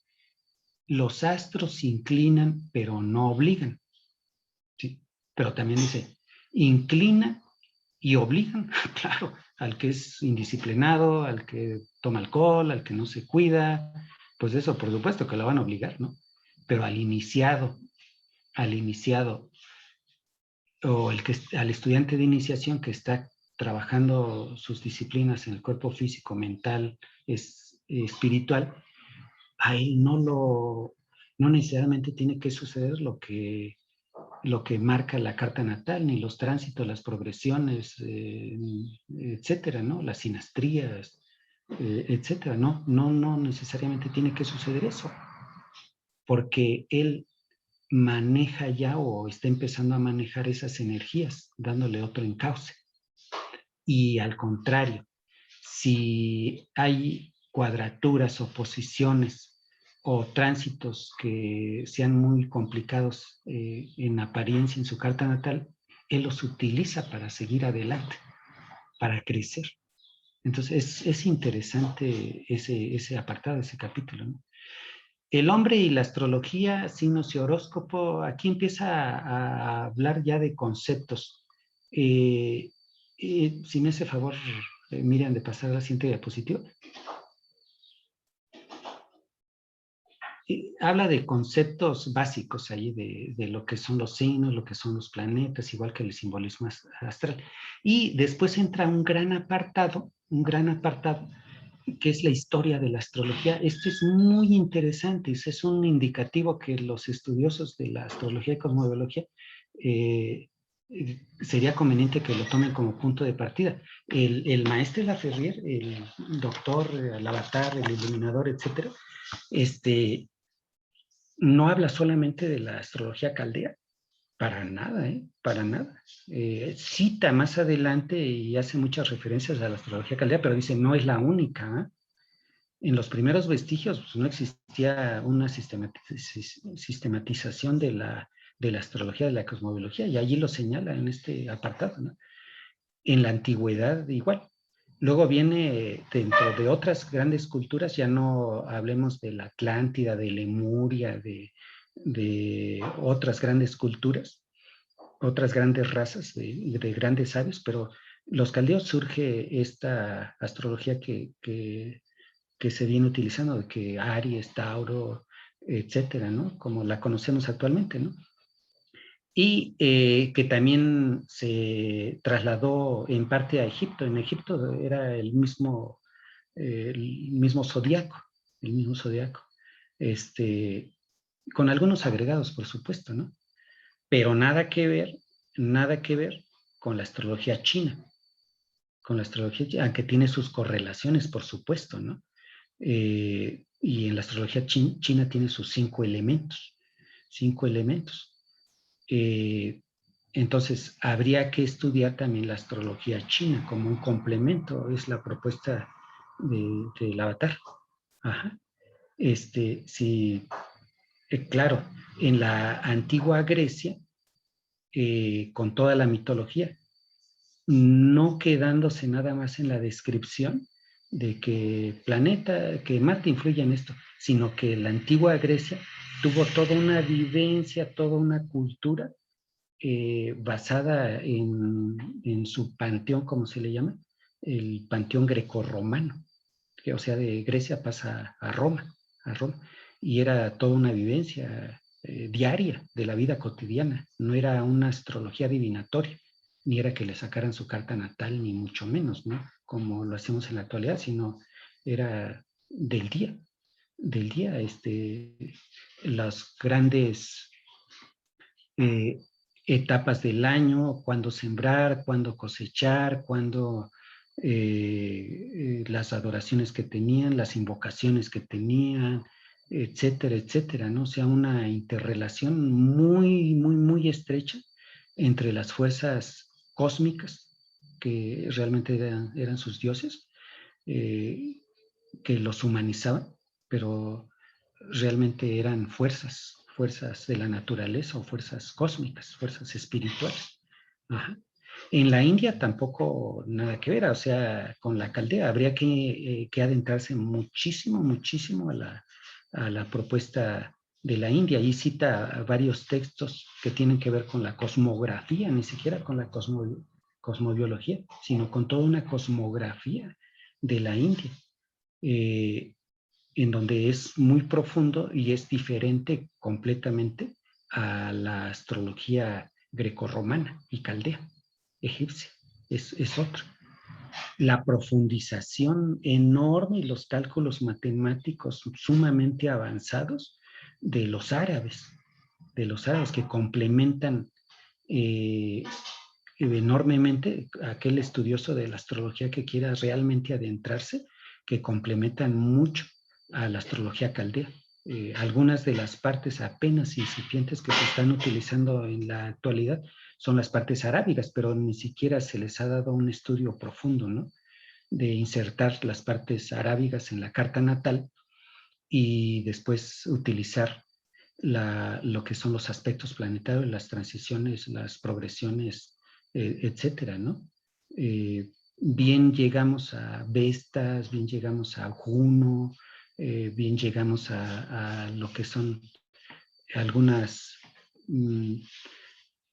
los astros inclinan pero no obligan, ¿sí? Pero también dice, inclina y obligan, claro, al que es indisciplinado, al que toma alcohol, al que no se cuida, pues eso por supuesto que lo van a obligar, ¿no? Pero al iniciado, o al estudiante de iniciación que está trabajando sus disciplinas en el cuerpo físico, mental, espiritual, a él no necesariamente tiene que suceder lo que marca la carta natal, ni los tránsitos, las progresiones, etcétera, ¿no? Las sinastrías, etcétera. No necesariamente tiene que suceder eso, porque él maneja ya o está empezando a manejar esas energías, dándole otro encauce. Y al contrario, si hay cuadraturas, oposiciones o tránsitos que sean muy complicados en apariencia en su carta natal, él los utiliza para seguir adelante, para crecer. Entonces es interesante ese apartado, ese capítulo, ¿no? El hombre y la astrología, signos y horóscopo, aquí empieza a hablar ya de conceptos. Si me hace favor, Miriam, de pasar a la siguiente diapositiva. Habla de conceptos básicos ahí de lo que son los signos, lo que son los planetas, igual que el simbolismo astral. Y después entra un gran apartado, que es la historia de la astrología. Esto es muy interesante, es un indicativo que los estudiosos de la astrología y cosmobiología sería conveniente que lo tomen como punto de partida. El maestre Laferrier, el doctor, el avatar, el iluminador, etcétera, no habla solamente de la astrología caldea, para nada, para nada. Cita más adelante y hace muchas referencias a la astrología caldea, pero dice, no es la única. En los primeros vestigios pues, no existía una sistematización de la astrología, de la cosmobiología, y allí lo señala en este apartado, ¿no? En la antigüedad igual. Luego viene dentro de otras grandes culturas, ya no hablemos de la Atlántida, de Lemuria, de otras grandes culturas, otras grandes razas de grandes sabios, pero los caldeos surge esta astrología que se viene utilizando, de que Aries, Tauro, etcétera, ¿no? Como la conocemos actualmente, ¿no? Y que también se trasladó en parte a Egipto. En Egipto era el mismo zodiaco, el mismo zodiaco, este, con algunos agregados, por supuesto, ¿no? Pero nada que ver con la astrología china, con la astrología china, aunque tiene sus correlaciones, por supuesto, ¿no? Y en la astrología china tiene sus 5 elementos. Eh, entonces, habría que estudiar también la astrología china como un complemento, es la propuesta del avatar. Ajá. Sí, claro, en la antigua Grecia, con toda la mitología, no quedándose nada más en la descripción de que Marte influye en esto, sino que la antigua Grecia tuvo toda una vivencia, toda una cultura basada en su panteón, como se le llama, el panteón grecorromano, que o sea, de Grecia pasa a Roma, y era toda una vivencia diaria de la vida cotidiana, no era una astrología divinatoria, ni era que le sacaran su carta natal, ni mucho menos, ¿no? Como lo hacemos en la actualidad, sino era del día, las grandes eh, etapas del año, cuándo sembrar, cuándo cosechar, cuándo las adoraciones que tenían, las invocaciones que tenían, etcétera, etcétera, ¿no? O sea, una interrelación muy, muy, muy estrecha entre las fuerzas cósmicas, que realmente eran sus dioses, eh, que los humanizaban, pero realmente eran fuerzas de la naturaleza o fuerzas cósmicas, fuerzas espirituales. Ajá. En la India tampoco nada que ver, o sea, con la caldea habría que adentrarse muchísimo, muchísimo a la propuesta de la India. Y cita varios textos que tienen que ver con la cosmografía, ni siquiera con la cosmobiología, sino con toda una cosmografía de la India. Eh, en donde es muy profundo y es diferente completamente a la astrología grecorromana y caldea, egipcia, es otro. La profundización enorme y los cálculos matemáticos sumamente avanzados de los árabes que complementan eh, enormemente aquel estudioso de la astrología que quiera realmente adentrarse, que complementan mucho a la astrología caldea. Algunas de las partes apenas incipientes que se están utilizando en la actualidad son las partes arábigas, pero ni siquiera se les ha dado un estudio profundo, ¿no? De insertar las partes arábigas en la carta natal y después utilizar lo que son los aspectos planetarios, las transiciones, las progresiones, etcétera, ¿no? Bien llegamos a Vestas, bien llegamos a Juno, bien llegamos a lo que son algunas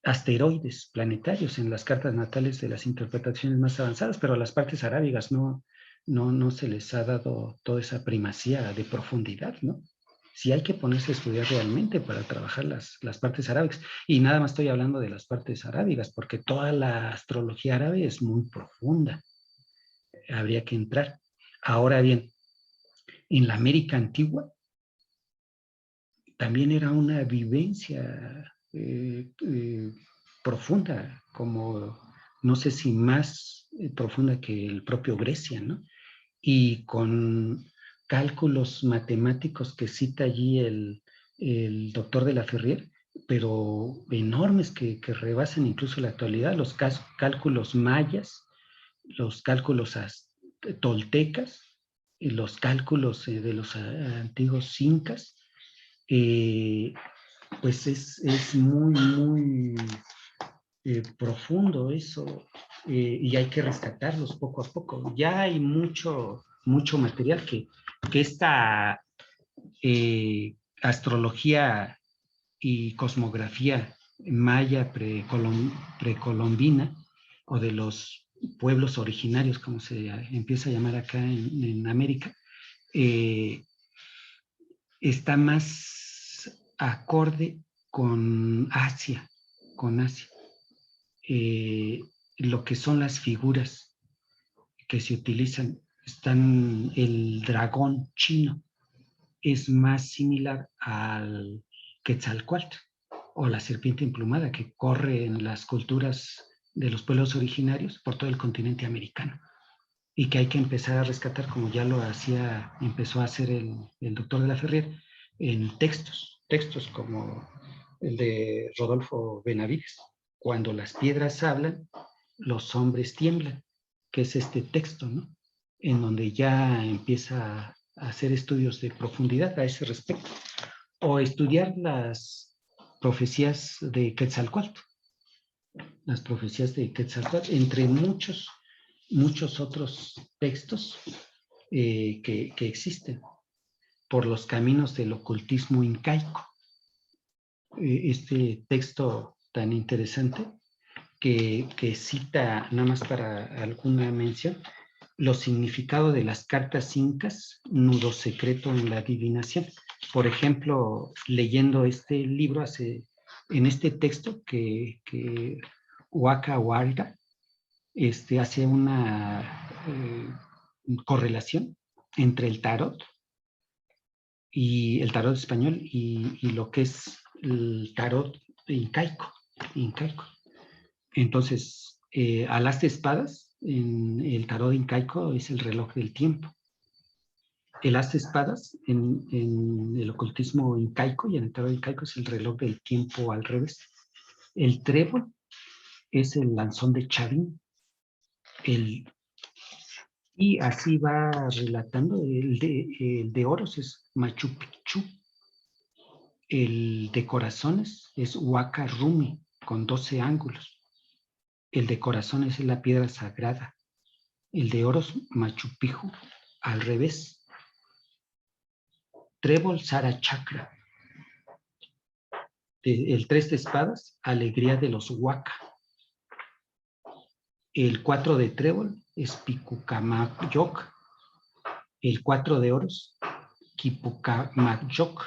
asteroides planetarios en las cartas natales de las interpretaciones más avanzadas, pero a las partes arábigas no se les ha dado toda esa primacía de profundidad, ¿no? Sí hay que ponerse a estudiar realmente para trabajar las partes arábigas. Y nada más estoy hablando de las partes arábigas, porque toda la astrología árabe es muy profunda. Habría que entrar. Ahora bien, en la América antigua también era una vivencia profunda, como no sé si más profunda que el propio Grecia, ¿no? Y con cálculos matemáticos que cita allí el doctor de la Ferrier, pero enormes que rebasan incluso la actualidad, los cálculos mayas, los cálculos toltecas, y los cálculos de los antiguos incas, eh, pues es muy, muy profundo eso. y hay que rescatarlos poco a poco. Ya hay mucho material que esta astrología y cosmografía maya precolombina o de los pueblos originarios, como se empieza a llamar acá en América, está más acorde con Asia, lo que son las figuras que se utilizan. El dragón chino es más similar al Quetzalcóatl o la serpiente emplumada que corre en las culturas de los pueblos originarios por todo el continente americano y que hay que empezar a rescatar, como ya lo empezó a hacer el doctor de la Ferrier, en textos como el de Rodolfo Benavides. Cuando las piedras hablan, los hombres tiemblan, que es este texto, ¿no? En donde ya empieza a hacer estudios de profundidad a ese respecto, o estudiar las profecías de Quetzalcóatl, entre muchos otros textos que existen por los caminos del ocultismo incaico. Este texto tan interesante que cita, nada más para alguna mención, los significados de las cartas incas, nudo secreto en la adivinación. Por ejemplo, leyendo este libro, en este texto que Waka Warga hace una correlación entre el tarot español y lo que es el tarot incaico. Entonces, al as de espadas, en el tarot incaico es el reloj del tiempo. El as de espadas en el ocultismo incaico y en el tarot incaico es el reloj del tiempo al revés. El trébol es el lanzón de Chavín. Y así va relatando. El de oros es Machu Picchu. El de corazones es Huaca Rumi, con 12 ángulos. El de corazones es la piedra sagrada. El de oros, Machu Picchu, al revés. Trébol Sara Chakra. El 3 de espadas, alegría de los Huaca. El 4 de trébol es Picucamayoc. El 4 de oros, Quipucamayoc,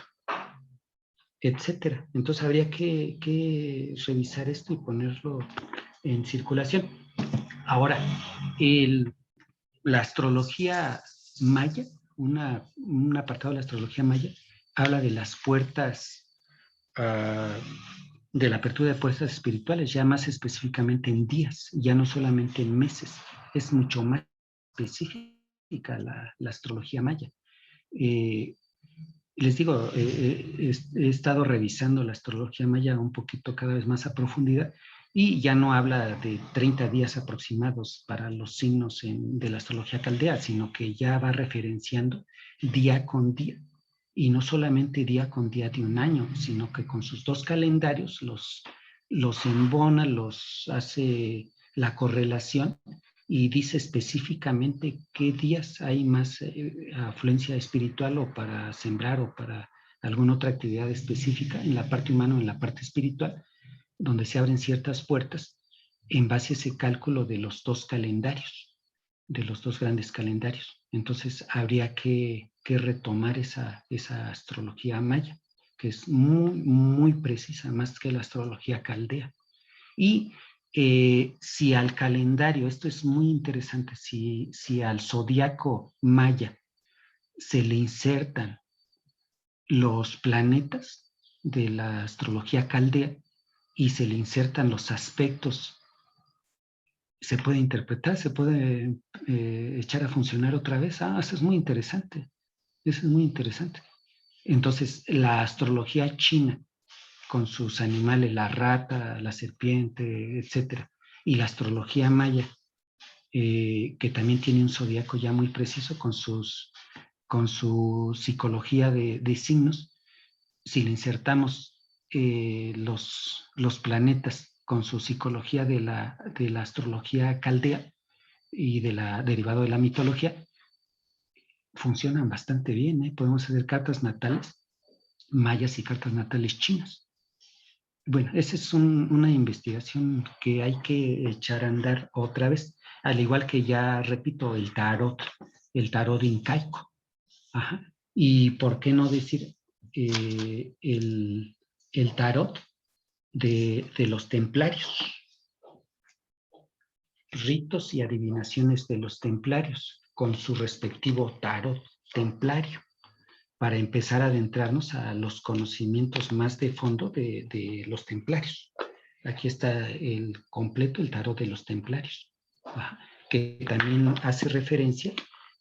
etcétera. Entonces habría que revisar esto y ponerlo en circulación. Ahora, la astrología maya, un apartado de la astrología maya, habla de las puertas, de la apertura de puertas espirituales, ya más específicamente en días, ya no solamente en meses, es mucho más específica la astrología maya. Les digo, he estado revisando la astrología maya un poquito cada vez más a profundidad y ya no habla de 30 días aproximados para los signos de la astrología caldea, sino que ya va referenciando día con día. Y no solamente día con día de un año, sino que con sus dos calendarios los embona, los hace la correlación y dice específicamente qué días hay más afluencia espiritual o para sembrar o para alguna otra actividad específica en la parte humana o en la parte espiritual, donde se abren ciertas puertas en base a ese cálculo de los dos calendarios, de los dos grandes calendarios. Entonces habría que retomar esa astrología maya, que es muy, muy precisa, más que la astrología caldea. Y si al calendario, esto es muy interesante, si al zodiaco maya se le insertan los planetas de la astrología caldea y se le insertan los aspectos, se puede interpretar, se puede echar a funcionar otra vez. Eso es muy interesante. Eso es muy interesante. Entonces, la astrología china, con sus animales, la rata, la serpiente, etcétera, y la astrología maya, que también tiene un zodiaco ya muy preciso con su psicología de signos. Si le insertamos los planetas con su psicología de la astrología caldea y derivado de la mitología, funcionan bastante bien, ¿eh? Podemos hacer cartas natales mayas y cartas natales chinas. Bueno, esa es una investigación que hay que echar a andar otra vez, al igual que ya repito, el tarot incaico. Ajá. Y por qué no decir el tarot de los templarios, ritos y adivinaciones de los templarios, con su respectivo tarot templario, para empezar a adentrarnos a los conocimientos más de fondo de los templarios. Aquí está el completo, el tarot de los templarios, que también hace referencia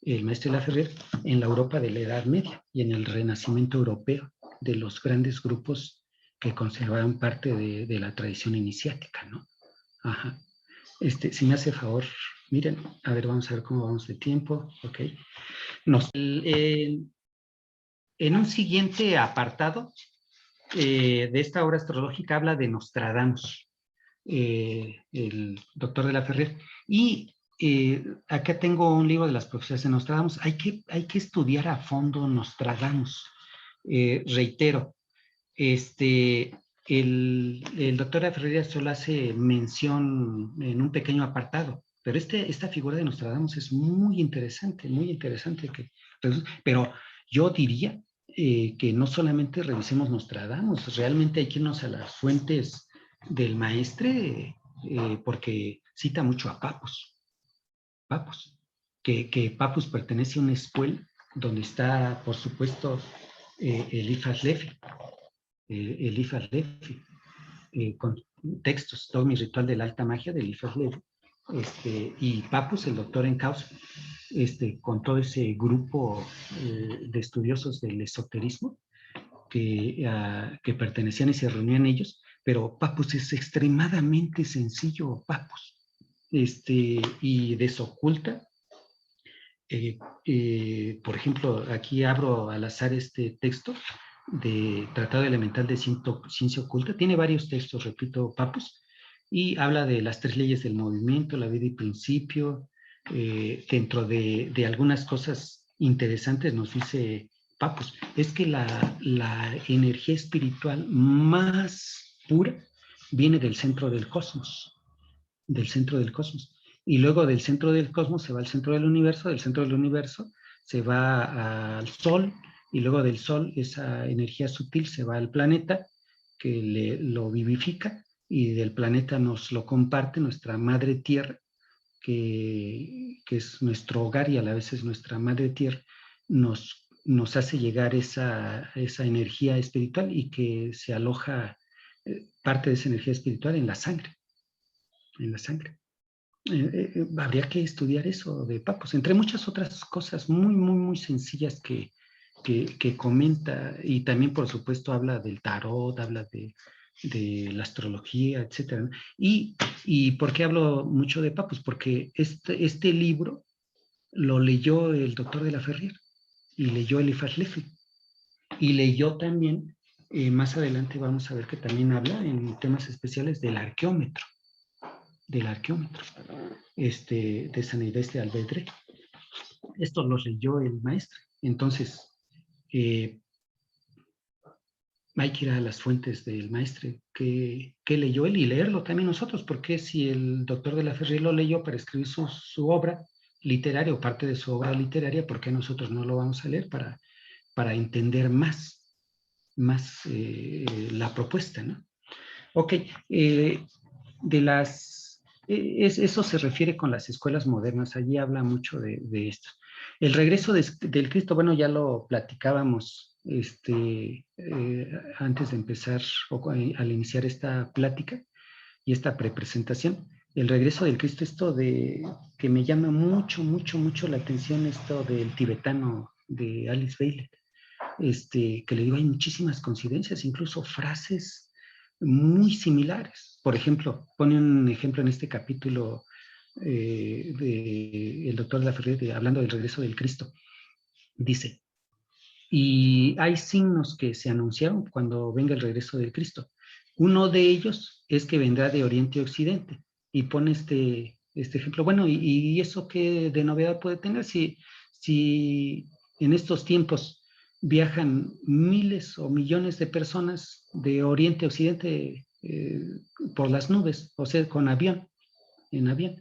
el maestro de la Ferrer en la Europa de la Edad Media y en el Renacimiento europeo, de los grandes grupos que conservaban parte de la tradición iniciática, ¿no? Ajá. Si me hace favor, miren, a ver, vamos a ver cómo vamos de tiempo, ok. En un siguiente apartado de esta obra astrológica habla de Nostradamus, el doctor de la Ferrer. Y acá tengo un libro de las profecías de Nostradamus. Hay que estudiar a fondo Nostradamus. Reitero, el doctor de la Ferrer solo hace mención en un pequeño apartado, pero esta figura de Nostradamus es muy interesante, pero yo diría que no solamente revisemos Nostradamus, realmente hay que irnos a las fuentes del maestre, porque cita mucho a Papus, que Papus pertenece a una escuela donde está, por supuesto, Eliphas Levi, con textos, todo mi ritual de la alta magia de Eliphas Levi, y Papus, el doctor en causa, con todo ese grupo de estudiosos del esoterismo que pertenecían y se reunían ellos, pero Papus es extremadamente sencillo, Papus, y desoculta. Por ejemplo, aquí abro al azar este texto de Tratado Elemental de Ciencia Oculta. Tiene varios textos, repito, Papus, y habla de las 3 leyes del movimiento, la vida y principio. Dentro de algunas cosas interesantes nos dice Papus, es que la energía espiritual más pura viene del centro del cosmos, y luego del centro del cosmos se va al centro del universo, del centro del universo se va al Sol, y luego del Sol esa energía sutil se va al planeta, que lo vivifica, y del planeta nos lo comparte nuestra Madre Tierra, que es nuestro hogar y a la vez es nuestra Madre Tierra, nos hace llegar esa energía espiritual, y que se aloja parte de esa energía espiritual en la sangre. Habría que estudiar eso de Papus, entre muchas otras cosas muy, muy, muy sencillas que comenta, y también, por supuesto, habla del tarot, habla de la astrología, etc. ¿Y por qué hablo mucho de Papus? Porque este libro lo leyó el doctor de la Ferrer, y leyó Eliphas Levi, y leyó también, más adelante vamos a ver que también habla en temas especiales del arqueómetro, de San Inés de Alvedre. Esto lo leyó el maestro. Entonces, hay que ir a las fuentes del maestro que leyó él, y leerlo también nosotros, porque si el doctor de la Ferrer lo leyó para escribir su obra literaria, o parte de su obra literaria, ¿por qué nosotros no lo vamos a leer para entender más la propuesta, ¿no? Ok, eso se refiere con las escuelas modernas, allí habla mucho de esto. El regreso del Cristo, bueno, ya lo platicábamos antes de empezar, o al iniciar esta plática y esta prepresentación. El regreso del Cristo, esto que me llama mucho, mucho, mucho la atención, esto del tibetano de Alice Bailey, que le digo, hay muchísimas coincidencias, incluso frases muy similares. Por ejemplo, pone un ejemplo en este capítulo del doctor de la Ferrer, hablando del regreso del Cristo. Dice, y hay signos que se anunciaron cuando venga el regreso del Cristo. Uno de ellos es que vendrá de Oriente a Occidente. Y pone este ejemplo. Bueno, ¿y eso qué de novedad puede tener? Si en estos tiempos viajan miles o millones de personas de Oriente a Occidente por las nubes, o sea, con avión, en avión.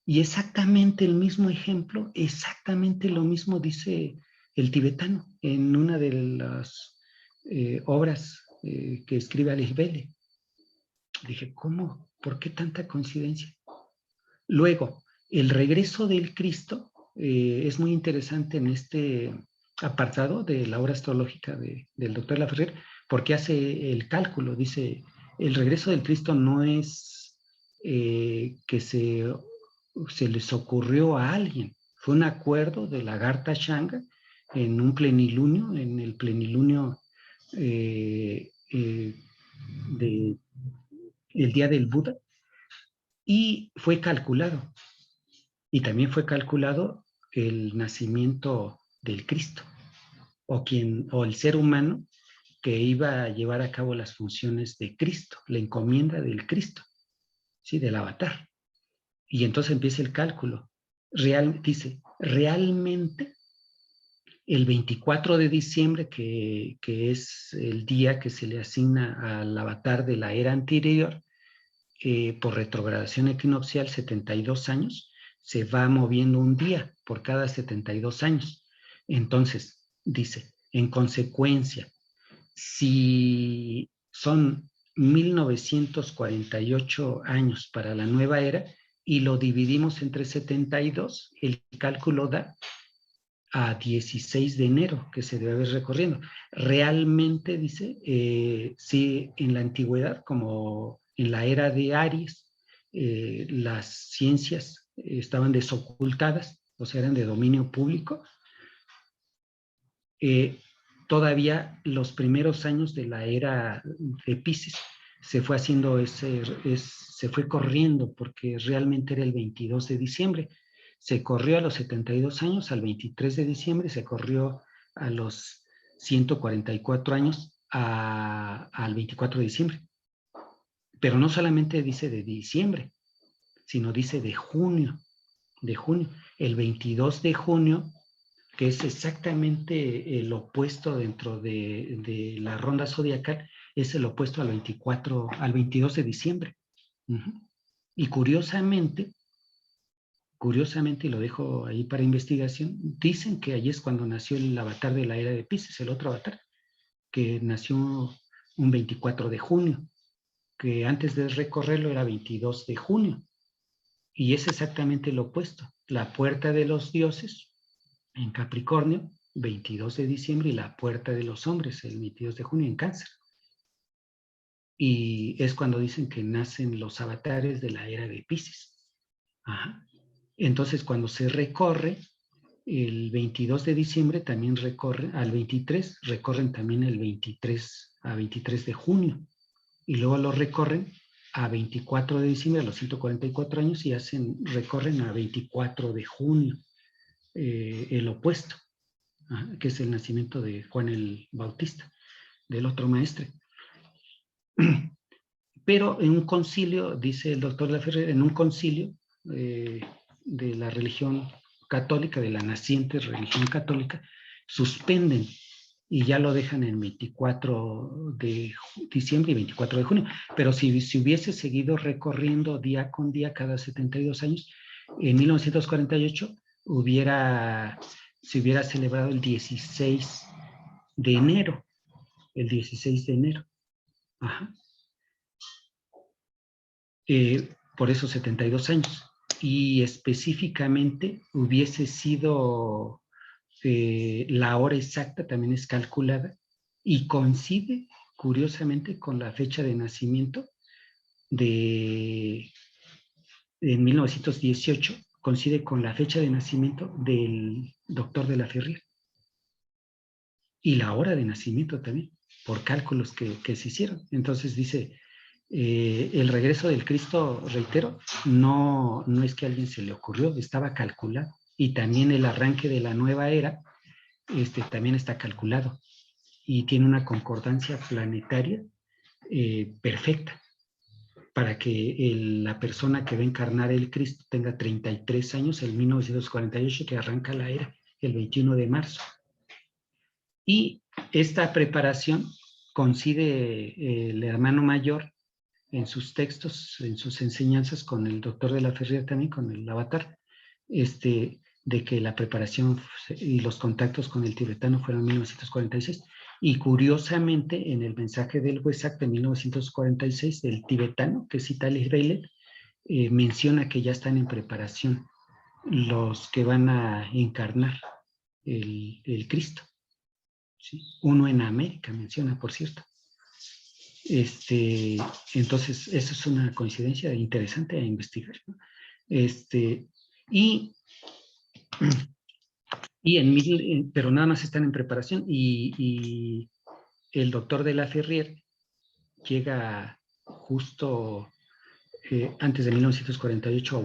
Y exactamente el mismo ejemplo, exactamente lo mismo dice el tibetano en una de las obras que escribe Alice Bailey. Dije, ¿cómo? ¿Por qué tanta coincidencia? Luego, el regreso del Cristo es muy interesante en este apartado de la obra astrológica del doctor Laferrier, porque hace el cálculo, dice, el regreso del Cristo no es que se les ocurrió a alguien, fue un acuerdo de Lagarta Shanga en un plenilunio, en el plenilunio del día del Buda, y fue calculado. Y también fue calculado el nacimiento del Cristo, o el ser humano que iba a llevar a cabo las funciones de Cristo, la encomienda del Cristo, ¿sí? Del avatar. Y entonces empieza el cálculo. Dice, realmente el 24 de diciembre, que es el día que se le asigna al avatar de la era anterior, por retrogradación equinoccial, 72 años, se va moviendo un día por cada 72 años. Entonces, dice, en consecuencia, si son 1948 años para la nueva era y lo dividimos entre 72, el cálculo da a 16 de enero, que se debe haber recorriendo. Realmente, dice, sí, en la antigüedad, como en la era de Aries, las ciencias estaban desocultadas, o sea, eran de dominio público. Todavía los primeros años de la era de Piscis se fue haciendo se fue corriendo, porque realmente era el 22 de diciembre. Se corrió a los 72 años, al 23 de diciembre, se corrió a los 144 años al 24 de diciembre. Pero no solamente dice de diciembre, sino dice de junio. El 22 de junio, que es exactamente el opuesto dentro de la ronda zodiacal, es el opuesto al 22 de diciembre. Y curiosamente, y lo dejo ahí para investigación, dicen que allí es cuando nació el avatar de la era de Piscis, el otro avatar, que nació un 24 de junio, que antes de recorrerlo era 22 de junio. Y es exactamente lo opuesto. La puerta de los dioses, en Capricornio, 22 de diciembre, y la puerta de los hombres, el 22 de junio, en Cáncer. Y es cuando dicen que nacen los avatares de la era de Piscis. Ajá. Entonces, cuando se recorre, el 22 de diciembre también recorre, al 23, recorren también el 23 a 23 de junio. Y luego lo recorren a 24 de diciembre, a los 144 años, y recorren a 24 de junio, el opuesto, que es el nacimiento de Juan el Bautista, del otro maestre. Pero en un concilio, dice el doctor Laferrier, en un concilio de la religión católica, de la naciente religión católica, suspenden y ya lo dejan en 24 de diciembre y 24 de junio. Pero si hubiese seguido recorriendo día con día cada 72 años, en 1948 se hubiera celebrado el 16 de enero. El 16 de enero. Ajá. Por esos 72 años. Y específicamente hubiese sido la hora exacta, también es calculada, y coincide curiosamente con la fecha de nacimiento en 1918, coincide con la fecha de nacimiento del doctor de Laferrier. Y la hora de nacimiento también, por cálculos que se hicieron. Entonces dice, el regreso del Cristo, reitero, no es que a alguien se le ocurrió, estaba calculado. Y también el arranque de la nueva era también está calculado. Y tiene una concordancia planetaria perfecta, para que la persona que va a encarnar el Cristo tenga 33 años, el 1948, que arranca la era, el 21 de marzo. Y esta preparación coincide el hermano mayor en sus textos, en sus enseñanzas con el doctor de la Ferrier también, con el avatar, de que la preparación y los contactos con el tibetano fueron en 1946. Y curiosamente, en el mensaje del Wesak de 1946, del tibetano, que cita Alice Bailey, menciona que ya están en preparación los que van a encarnar el Cristo. ¿Sí? Uno en América menciona, por cierto. Entonces, esa es una coincidencia interesante a investigar, ¿no? Pero nada más están en preparación y el doctor de la Ferrier llega justo antes de 1948 a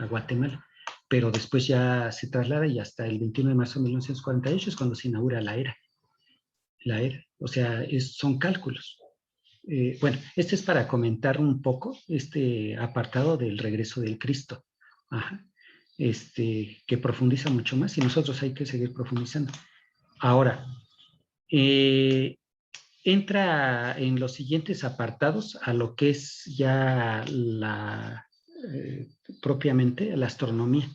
Guatemala, pero después ya se traslada y hasta el 21 de marzo de 1948 es cuando se inaugura la era. O sea, son cálculos. Bueno, este es para comentar un poco este apartado del regreso del Cristo. Ajá. Que profundiza mucho más y nosotros hay que seguir profundizando. Ahora, entra en los siguientes apartados a lo que es ya propiamente la astronomía,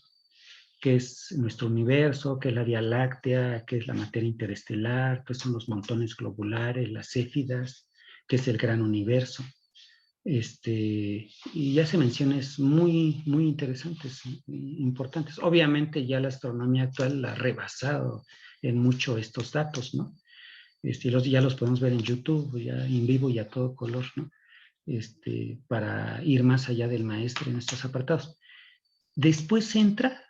que es nuestro universo, que es la Vía Láctea, que es la materia interestelar, que son los montones globulares, las céfidas, que es el gran universo. Y ya se menciones muy, muy interesantes, importantes. Obviamente ya la astronomía actual la ha rebasado en mucho estos datos, ¿no? Ya los podemos ver en YouTube, ya en vivo y a todo color, ¿no? Para ir más allá del maestro en estos apartados. Después entra,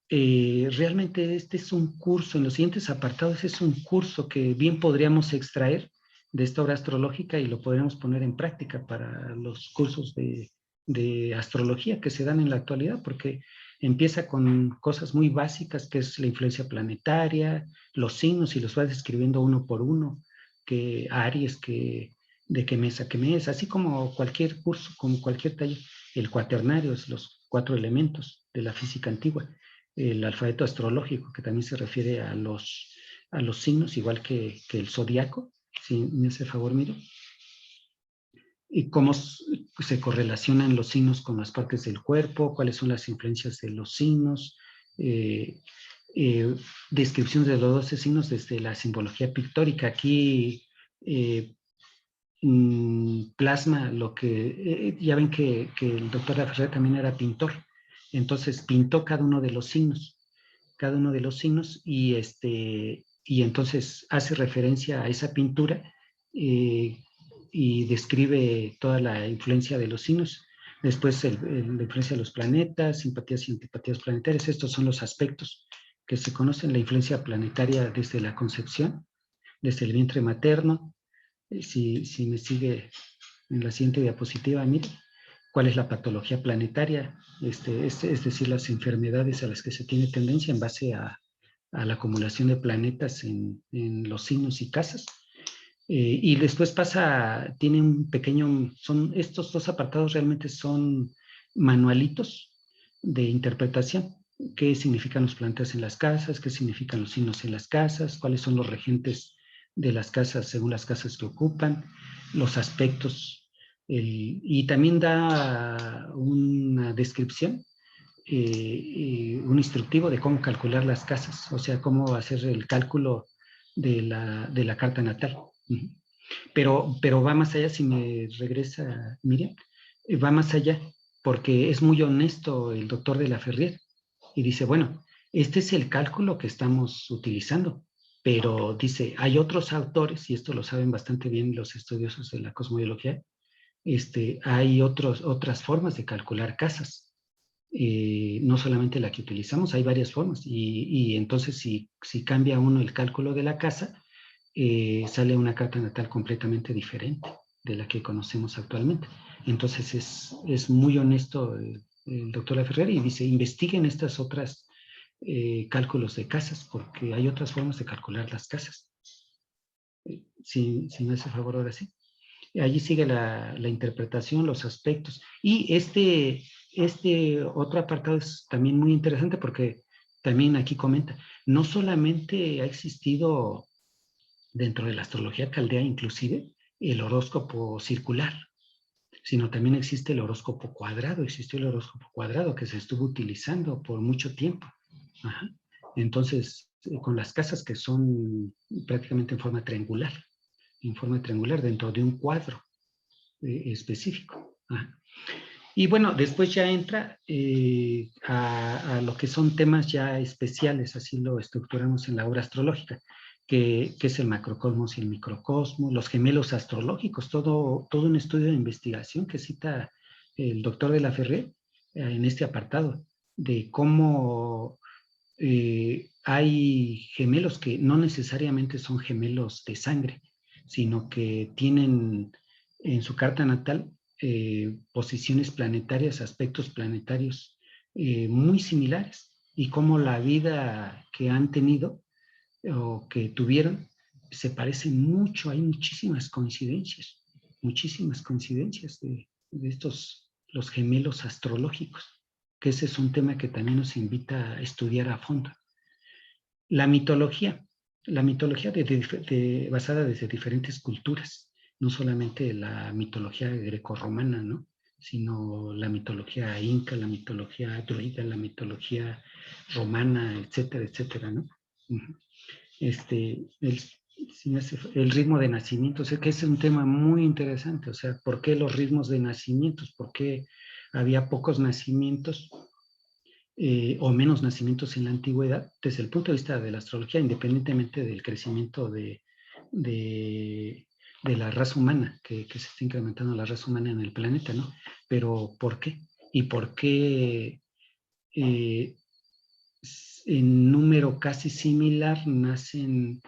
realmente este es un curso, en los siguientes apartados es un curso que bien podríamos extraer de esta obra astrológica y lo podríamos poner en práctica para los cursos de astrología que se dan en la actualidad, porque empieza con cosas muy básicas, que es la influencia planetaria, los signos, y los va describiendo uno por uno, que Aries, de qué mes a qué mes, así como cualquier curso, como cualquier taller. El cuaternario es los 4 elementos de la física antigua. El alfabeto astrológico, que también se refiere a los signos, igual que el zodiaco, si me hace favor, mire. Y cómo se correlacionan los signos con las partes del cuerpo, cuáles son las influencias de los signos, descripción de los 12 signos desde la simbología pictórica. Aquí plasma lo que, ya ven que el doctor Laferrere también era pintor, entonces pintó cada uno de los signos, y entonces hace referencia a esa pintura y describe toda la influencia de los signos. Después la influencia de los planetas, simpatías y antipatías planetarias. Estos son los aspectos que se conocen, la influencia planetaria desde la concepción, desde el vientre materno. Si me sigue en la siguiente diapositiva, mire, cuál es la patología planetaria, es decir, las enfermedades a las que se tiene tendencia en base a la acumulación de planetas en los signos y casas. Y después tiene un pequeño, estos dos apartados realmente son manualitos de interpretación. ¿Qué significan los planetas en las casas? ¿Qué significan los signos en las casas? ¿Cuáles son los regentes de las casas según las casas que ocupan? Los aspectos. Y también da una descripción, un instructivo de cómo calcular las casas, o sea, cómo hacer el cálculo de la carta natal. Pero va más allá, si me regresa Miriam, va más allá, porque es muy honesto el doctor de la Ferrier, y dice, bueno, este es el cálculo que estamos utilizando, pero dice, hay otros autores, y esto lo saben bastante bien los estudiosos de la cosmología, hay otras formas de calcular casas. No solamente la que utilizamos, hay varias formas, y entonces si cambia uno el cálculo de la casa, sale una carta natal completamente diferente de la que conocemos actualmente. Entonces es muy honesto el doctor Laferrere y dice, investiguen estas otras cálculos de casas, porque hay otras formas de calcular las casas. Si me hace favor ahora sí. Allí sigue la interpretación, los aspectos. Y este otro apartado es también muy interesante porque también aquí comenta, no solamente ha existido dentro de la astrología caldea inclusive el horóscopo circular, sino también existe el horóscopo cuadrado. Existió el horóscopo cuadrado que se estuvo utilizando por mucho tiempo. Ajá. Entonces, con las casas que son prácticamente en forma triangular dentro de un cuadro específico. Ajá. Y bueno, después ya entra a lo que son temas ya especiales, así lo estructuramos en la obra astrológica, que es el macrocosmos y el microcosmos, los gemelos astrológicos, todo un estudio de investigación que cita el doctor de la Ferrer en este apartado, de cómo hay gemelos que no necesariamente son gemelos de sangre, sino que tienen en su carta natal posiciones planetarias, aspectos planetarios muy similares, y cómo la vida que han tenido o que tuvieron se parecen mucho. Hay muchísimas coincidencias de estos, los gemelos astrológicos, que ese es un tema que también nos invita a estudiar a fondo. La mitología basada desde diferentes culturas, no solamente la mitología grecorromana, ¿no?, sino la mitología inca, la mitología druida, la mitología romana, etcétera, etcétera, ¿no? El ritmo de nacimiento, o sea, que es un tema muy interesante. O sea, ¿por qué los ritmos de nacimientos? ¿Por qué había pocos nacimientos o menos nacimientos en la antigüedad, desde el punto de vista de la astrología, independientemente del crecimiento de la raza humana, que se está incrementando la raza humana en el planeta, ¿no? Pero ¿por qué? ¿Y por qué en número casi similar nacen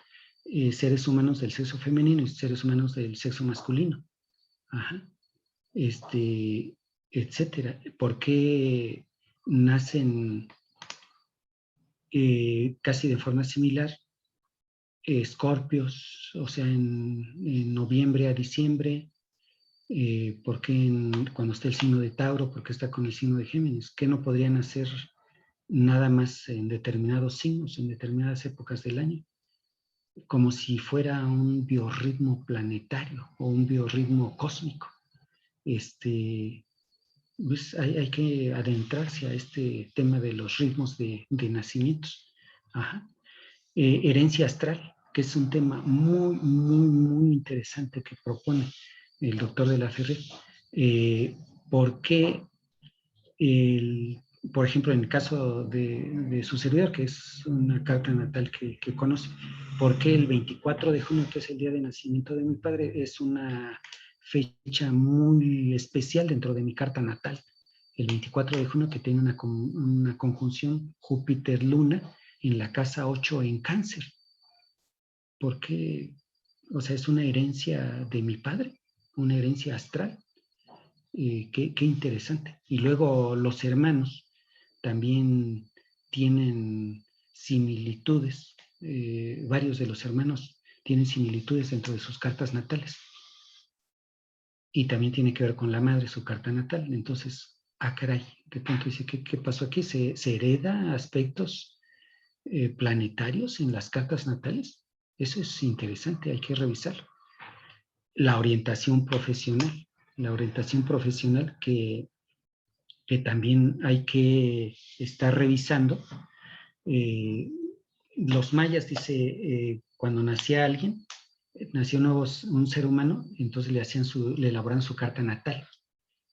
seres humanos del sexo femenino y seres humanos del sexo masculino? Ajá. Etcétera. ¿Por qué nacen casi de forma similar escorpios, o sea, en noviembre a diciembre? ¿Por qué cuando está el signo de Tauro, por qué está con el signo de Géminis? ¿Qué no podrían hacer nada más en determinados signos, en determinadas épocas del año? Como si fuera un biorritmo planetario o un biorritmo cósmico. Pues hay que adentrarse a este tema de los ritmos de nacimientos. Ajá. Herencia astral, que es un tema muy, muy, muy interesante que propone el doctor de la Ferrer. ¿Por qué, por ejemplo, en el caso de su servidor, que es una carta natal que conoce, por qué el 24 de junio, que es el día de nacimiento de mi padre, es una fecha muy especial dentro de mi carta natal? El 24 de junio, que tiene una conjunción Júpiter-Luna en la casa 8 en Cáncer. Porque, o sea, es una herencia de mi padre, una herencia astral. Qué interesante. Y luego los hermanos también tienen similitudes. Varios de los hermanos tienen similitudes dentro de sus cartas natales. Y también tiene que ver con la madre, su carta natal. Entonces, caray, de pronto dice, ¿qué pasó aquí? ¿Se hereda aspectos planetarios en las cartas natales? Eso es interesante, hay que revisarlo. La orientación profesional que también hay que estar revisando. Los mayas, dice, cuando nacía alguien, nació un ser humano, entonces le elaboraban su carta natal.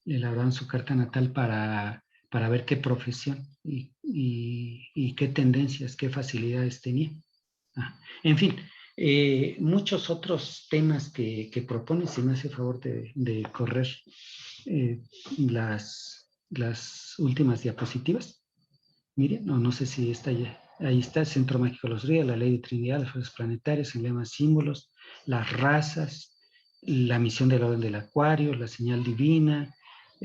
Le elaboraban su carta natal para ver qué profesión y qué tendencias, qué facilidades tenía. En fin, muchos otros temas que propone. Si me hace favor de correr las últimas diapositivas. Miren, no sé si está ya. Ahí está el Centro Mágico de los Ríos, la Ley de Trinidad, las fuerzas planetarias, emblemas, símbolos, las razas, la misión del orden del Acuario, la señal divina,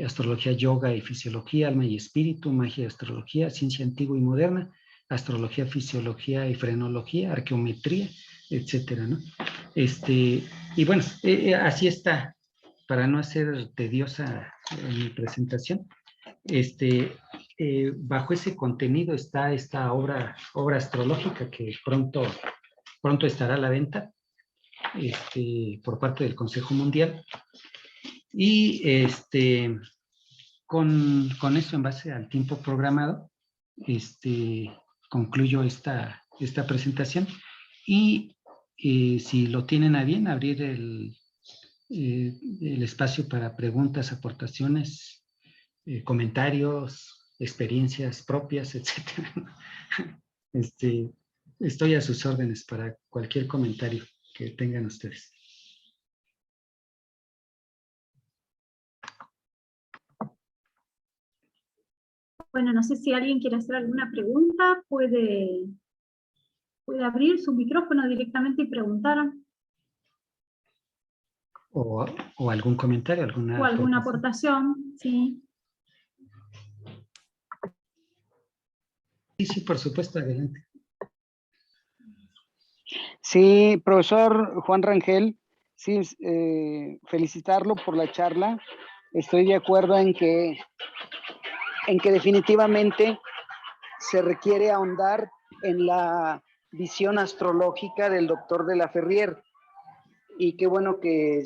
astrología, yoga y fisiología, alma y espíritu, magia y astrología, ciencia antigua y moderna, astrología, fisiología y frenología, arqueometría, etcétera, ¿no? Y bueno, así está para no hacer tediosa mi presentación, bajo ese contenido está esta obra astrológica que pronto estará a la venta por parte del Consejo Mundial. Y con eso, en base al tiempo programado, concluyo esta presentación. Y si lo tienen a bien, abrir el espacio para preguntas, aportaciones, comentarios, experiencias propias, etcétera. Estoy a sus órdenes para cualquier comentario que tengan ustedes. Bueno, no sé si alguien quiere hacer alguna pregunta, puede abrir su micrófono directamente y preguntar. O algún comentario, alguna aportación, sí. Sí, por supuesto, adelante. Sí, profesor Juan Rangel, sí, felicitarlo por la charla. Estoy de acuerdo en que definitivamente se requiere ahondar en la visión astrológica del doctor de la Ferrier. Y qué bueno que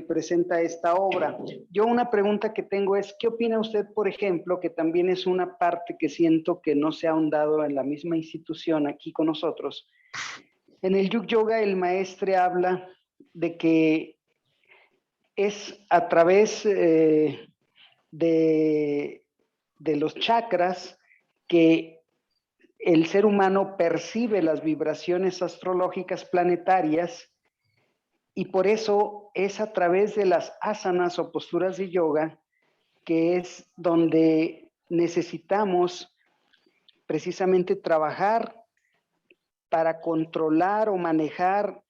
presenta esta obra. Yo una pregunta que tengo es, ¿qué opina usted, por ejemplo, que también es una parte que siento que no se ha ahondado en la misma institución aquí con nosotros? En el Yuga Yoga el maestre habla de que es a través de los chakras que el ser humano percibe las vibraciones astrológicas planetarias, y por eso es a través de las asanas o posturas de yoga que es donde necesitamos precisamente trabajar para controlar o manejar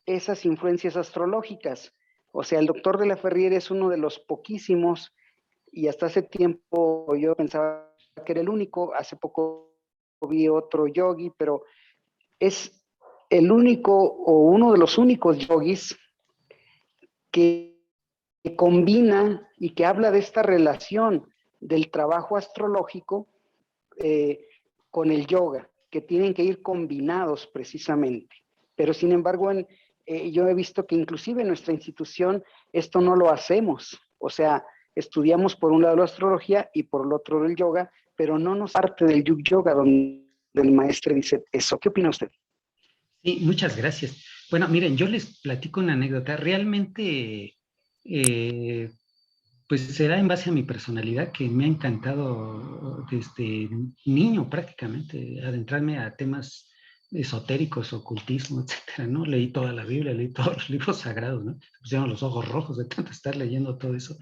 esas influencias astrológicas. O sea, el doctor de la Ferrier es uno de los poquísimos, y hasta hace tiempo yo pensaba que era el único, hace poco vi otro yogi, pero es el único o uno de los únicos yogis que combina y que habla de esta relación del trabajo astrológico con el yoga, que tienen que ir combinados precisamente. Pero sin embargo, yo he visto que inclusive en nuestra institución esto no lo hacemos. O sea, estudiamos por un lado la astrología y por el otro el yoga, pero no nos parte del Yuga Yoga donde el maestro dice eso. ¿Qué opina usted? Sí, muchas gracias. Bueno, miren, yo les platico una anécdota. Realmente, pues será en base a mi personalidad que me ha encantado desde niño prácticamente adentrarme a temas esotéricos, ocultismo, etcétera, ¿no? Leí toda la Biblia, leí todos los libros sagrados, ¿no? Me pusieron los ojos rojos de tanto estar leyendo todo eso.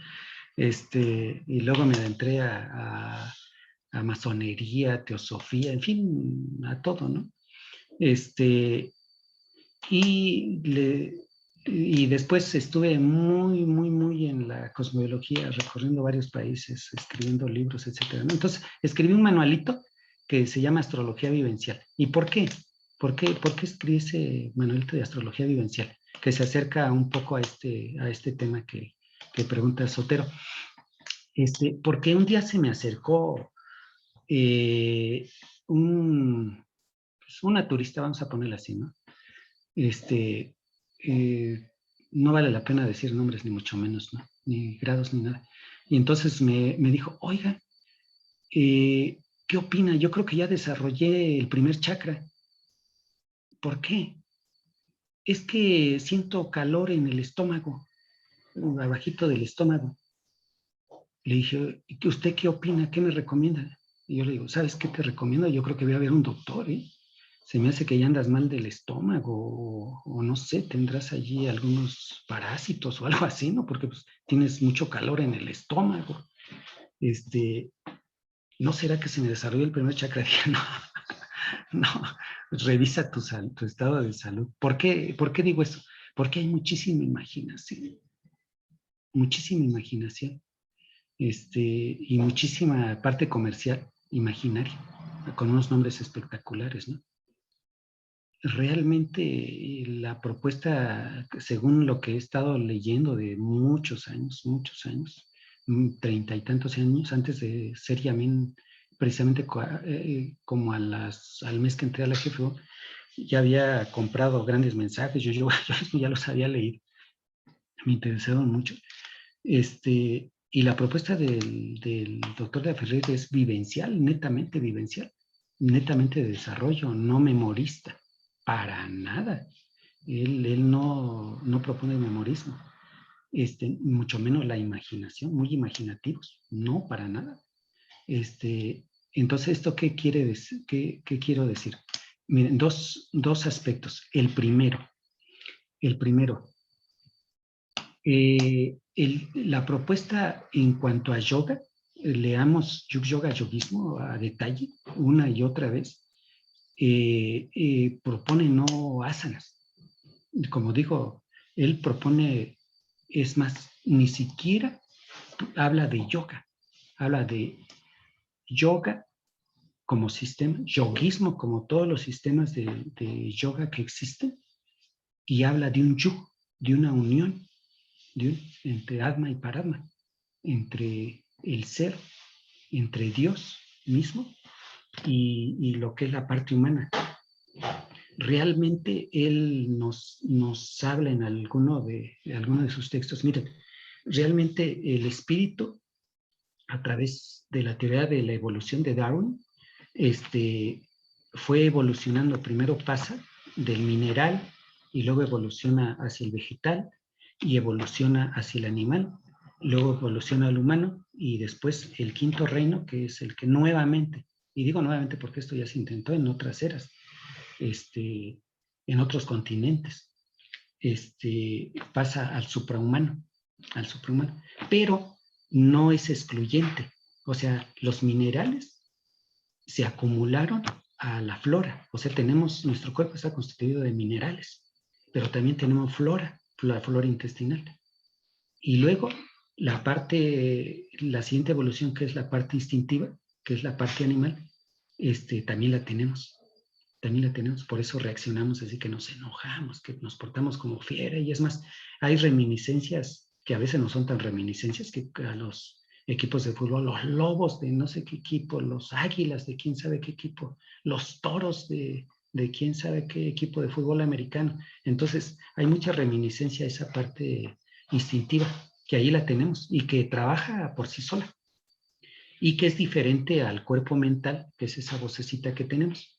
Y luego me adentré a masonería, teosofía, en fin, a todo, ¿no? Y después estuve muy en la cosmología, recorriendo varios países, escribiendo libros, etcétera, ¿no? Entonces, escribí un manualito que se llama Astrología Vivencial. ¿Y por qué? ¿Por qué escribí ese manualito de Astrología Vivencial? Que se acerca un poco a este tema que pregunta Sotero. Porque un día se me acercó una turista, vamos a ponerla así, ¿no? No vale la pena decir nombres, ni mucho menos, ¿no? Ni grados, ni nada. Y entonces me dijo, oiga, ¿qué opina? Yo creo que ya desarrollé el primer chakra. ¿Por qué? Es que siento calor en el estómago, abajito del estómago. Le dije, ¿y usted qué opina? ¿Qué me recomienda? Y yo le digo, ¿sabes qué te recomiendo? Yo creo que voy a ver un doctor, ¿eh? Se me hace que ya andas mal del estómago o no sé, tendrás allí algunos parásitos o algo así, ¿no? Porque pues, tienes mucho calor en el estómago. ¿No será que se me desarrolló el primer chakra? Dije, no, revisa tu estado de salud. ¿Por qué digo eso? Porque hay muchísima imaginación y muchísima parte comercial, imaginaria, con unos nombres espectaculares, ¿no? realmente la propuesta, según lo que he estado leyendo de muchos años, 30 y tantos años antes de ser Yamin, precisamente como al mes que entré a la GFO, ya había comprado grandes mensajes, yo ya los había leído, me interesaron mucho. Y la propuesta del doctor de Ferrer es vivencial, netamente de desarrollo, no memorista, para nada. Él no propone memorismo, mucho menos la imaginación, muy imaginativos, no, para nada. Entonces, ¿esto qué quiere decir? ¿Qué quiero decir? Miren, dos aspectos. El primero, la propuesta en cuanto a yoga, leamos yoga, yoguismo a detalle, una y otra vez, propone no asanas. Como digo, él propone, es más, ni siquiera habla de yoga, habla de yoga como sistema, yoguismo como todos los sistemas de yoga que existen, y habla de un yug, de una unión entre Atma y Paratma, entre el ser, entre Dios mismo y lo que es la parte humana. Realmente él nos habla en alguno de sus textos. Miren, realmente el espíritu, a través de la teoría de la evolución de Darwin, fue evolucionando. Primero pasa del mineral y luego evoluciona hacia el vegetal y evoluciona hacia el animal, luego evoluciona al humano y después el quinto reino, que es el que nuevamente, y digo nuevamente porque esto ya se intentó en otras eras, en otros continentes, pasa al suprahumano, pero no es excluyente. O sea, los minerales se acumularon a la flora. O sea, nuestro cuerpo está constituido de minerales, pero también tenemos la flora intestinal. Y luego la siguiente evolución, que es la parte instintiva, que es la parte animal, también la tenemos. Por eso reaccionamos así, que nos enojamos, que nos portamos como fiera. Y es más, hay reminiscencias que a veces no son tan reminiscencias, que a los equipos de fútbol, los lobos de no sé qué equipo, los águilas de quién sabe qué equipo, los toros de quién sabe qué equipo de fútbol americano. Entonces hay mucha reminiscencia a esa parte instintiva, que ahí la tenemos y que trabaja por sí sola, y que es diferente al cuerpo mental, que es esa vocecita que tenemos.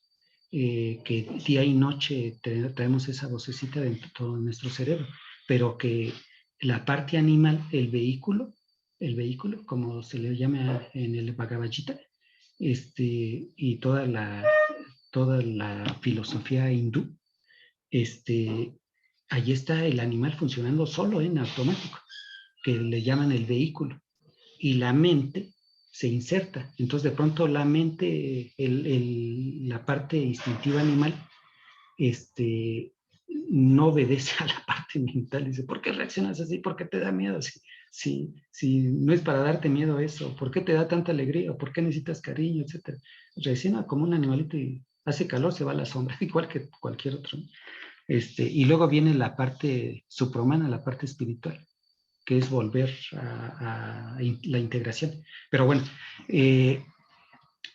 Que día y noche traemos esa vocecita dentro de todo nuestro cerebro, pero que la parte animal, el vehículo, como se le llama en el Bhagavad Gita, y toda la filosofía hindú, ahí está el animal funcionando solo en automático, que le llaman el vehículo, y la mente se inserta. Entonces, de pronto la mente, la parte instintiva animal, no obedece a la parte mental. Dice, ¿por qué reaccionas así? ¿Por qué te da miedo? Si no es para darte miedo eso, ¿por qué te da tanta alegría? ¿Por qué necesitas cariño? Etcétera. Reacciona como un animalito y hace calor, se va a la sombra, igual que cualquier otro. Y luego viene la parte suprahumana, la parte espiritual, que es volver a la integración. Pero bueno, ese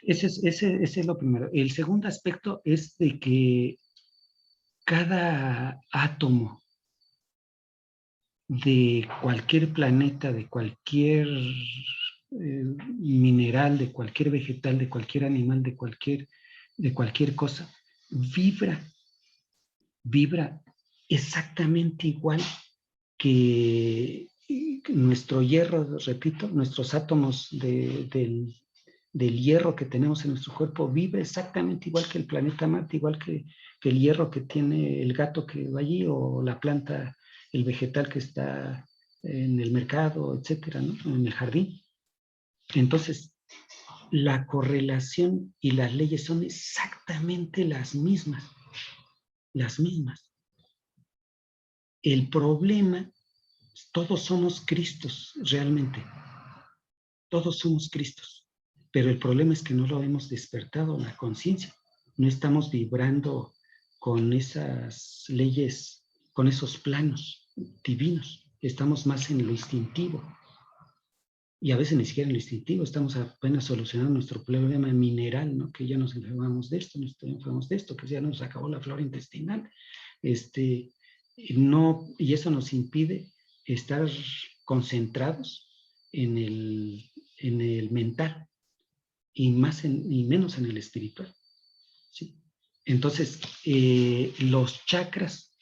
es lo primero. El segundo aspecto es de que cada átomo de cualquier planeta, de cualquier mineral, de cualquier vegetal, de cualquier animal, de cualquier cosa, vibra exactamente igual que nuestro hierro, repito, nuestros átomos del hierro que tenemos en nuestro cuerpo vibra exactamente igual que el planeta Marte, igual que el hierro que tiene el gato que va allí, o la planta, el vegetal que está en el mercado, etcétera, ¿no? En el jardín. Entonces, la correlación y las leyes son exactamente las mismas. El problema, todos somos Cristos, realmente. Todos somos Cristos. Pero el problema es que no lo hemos despertado en la conciencia. No estamos vibrando con esas leyes, con esos planos divinos. Estamos más en lo instintivo. Y a veces ni siquiera en lo instintivo, estamos apenas solucionando nuestro problema mineral, ¿no? Que ya nos enfermamos de esto, que ya nos acabó la flora intestinal. No, y eso nos impide estar concentrados en el mental y menos en el espiritual, ¿sí? Entonces, los chakras,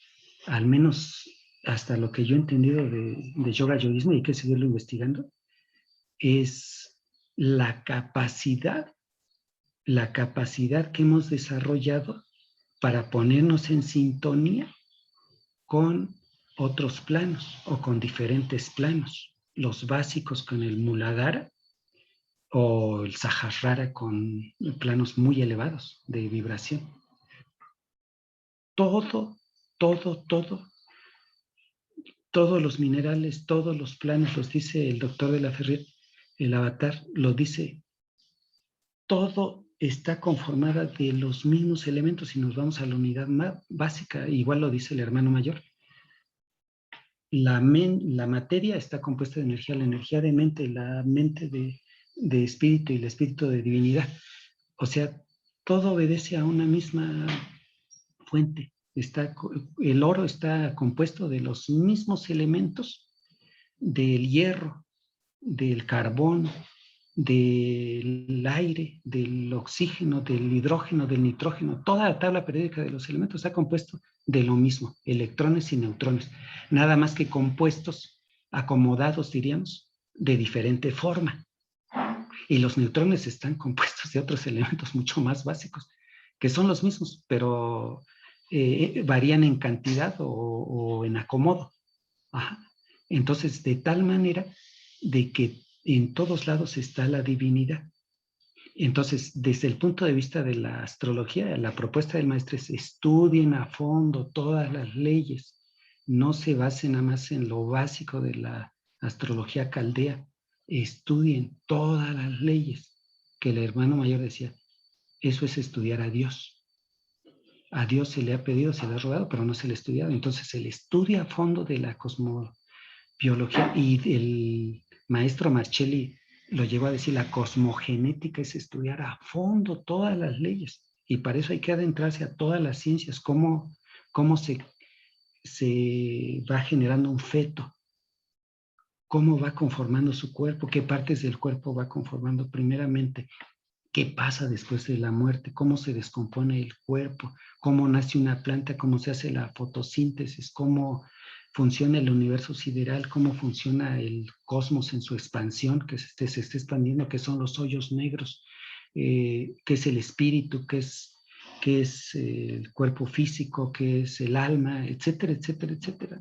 al menos hasta lo que yo he entendido de yoga yoísmo, y hay que seguirlo investigando, es la capacidad que hemos desarrollado para ponernos en sintonía con otros planos o con diferentes planos. Los básicos con el Muladhara o el Sahasrara con planos muy elevados de vibración. Todos los minerales, todos los planos, los dice el doctor de la Ferrer, el avatar, lo dice, todo está conformada de los mismos elementos. Si nos vamos a la unidad más básica, igual lo dice el hermano mayor, la materia está compuesta de energía, la energía de mente, la mente de espíritu y el espíritu de divinidad. O sea, todo obedece a una misma fuente. El oro está compuesto de los mismos elementos del hierro, del carbón, del aire, del oxígeno, del hidrógeno, del nitrógeno. Toda la tabla periódica de los elementos está compuesto de lo mismo, electrones y neutrones, nada más que compuestos acomodados, diríamos, de diferente forma. Y los neutrones están compuestos de otros elementos mucho más básicos, que son los mismos, pero varían en cantidad o en acomodo. Ajá. Entonces, de tal manera de que en todos lados está la divinidad. Entonces, desde el punto de vista de la astrología, la propuesta del maestro es: estudien a fondo todas las leyes, no se basen nada más en lo básico de la astrología caldea, estudien todas las leyes, que el hermano mayor decía, eso es estudiar a Dios. A Dios se le ha pedido, se le ha rogado, pero no se le ha estudiado. Entonces, el estudio a fondo de la cosmobiología, y el maestro Marcelli lo llevó a decir, la cosmogenética es estudiar a fondo todas las leyes, y para eso hay que adentrarse a todas las ciencias, cómo se va generando un feto, cómo va conformando su cuerpo, qué partes del cuerpo va conformando primeramente, qué pasa después de la muerte, cómo se descompone el cuerpo, cómo nace una planta, cómo se hace la fotosíntesis, cómo funciona el universo sideral, cómo funciona el cosmos en su expansión, que se está expandiendo, qué son los hoyos negros, qué es el espíritu, qué es el cuerpo físico, qué es el alma, etcétera, etcétera, etcétera.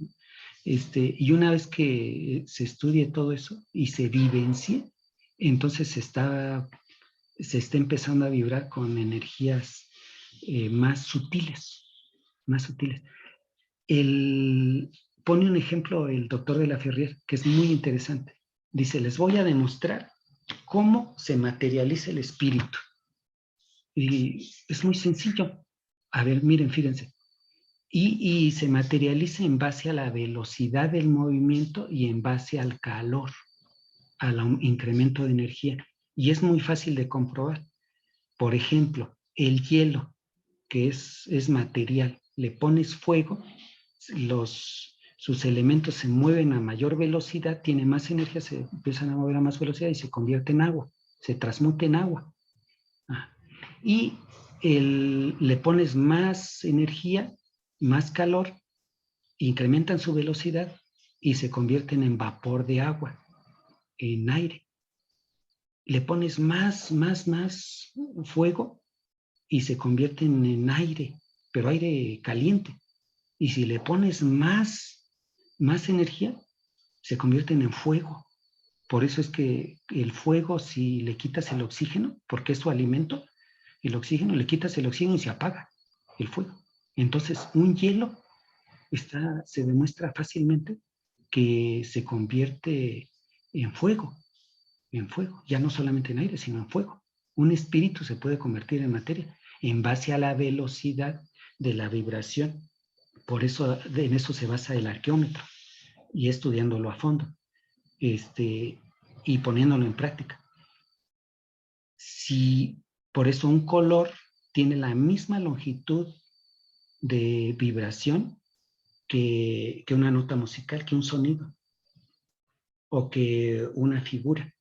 Y una vez que se estudie todo eso y se vivencie, entonces se está empezando a vibrar con energías más sutiles, más sutiles. Pone un ejemplo el doctor de la Ferrer, que es muy interesante. Dice, les voy a demostrar cómo se materializa el espíritu. Y es muy sencillo. A ver, miren, fíjense. Y se materializa en base a la velocidad del movimiento y en base al calor, al incremento de energía. Y es muy fácil de comprobar. Por ejemplo, el hielo, que es material, le pones fuego, sus elementos se mueven a mayor velocidad, tiene más energía, se empiezan a mover a más velocidad y se convierte en agua, se transmuta en agua. Y le pones más energía, más calor, incrementan su velocidad y se convierten en vapor de agua, en aire. Le pones más fuego y se convierten en aire, pero aire caliente. Y si le pones más energía, se convierten en fuego. Por eso es que el fuego, si le quitas el oxígeno, porque es su alimento, el oxígeno, le quitas el oxígeno y se apaga el fuego. Entonces, un hielo se demuestra fácilmente que se convierte en fuego, ya no solamente en aire, sino en fuego. Un espíritu se puede convertir en materia en base a la velocidad de la vibración. Por eso en eso se basa el arqueómetro, y estudiándolo a fondo y poniéndolo en práctica. Si por eso un color tiene la misma longitud de vibración que una nota musical, que un sonido o que una figura.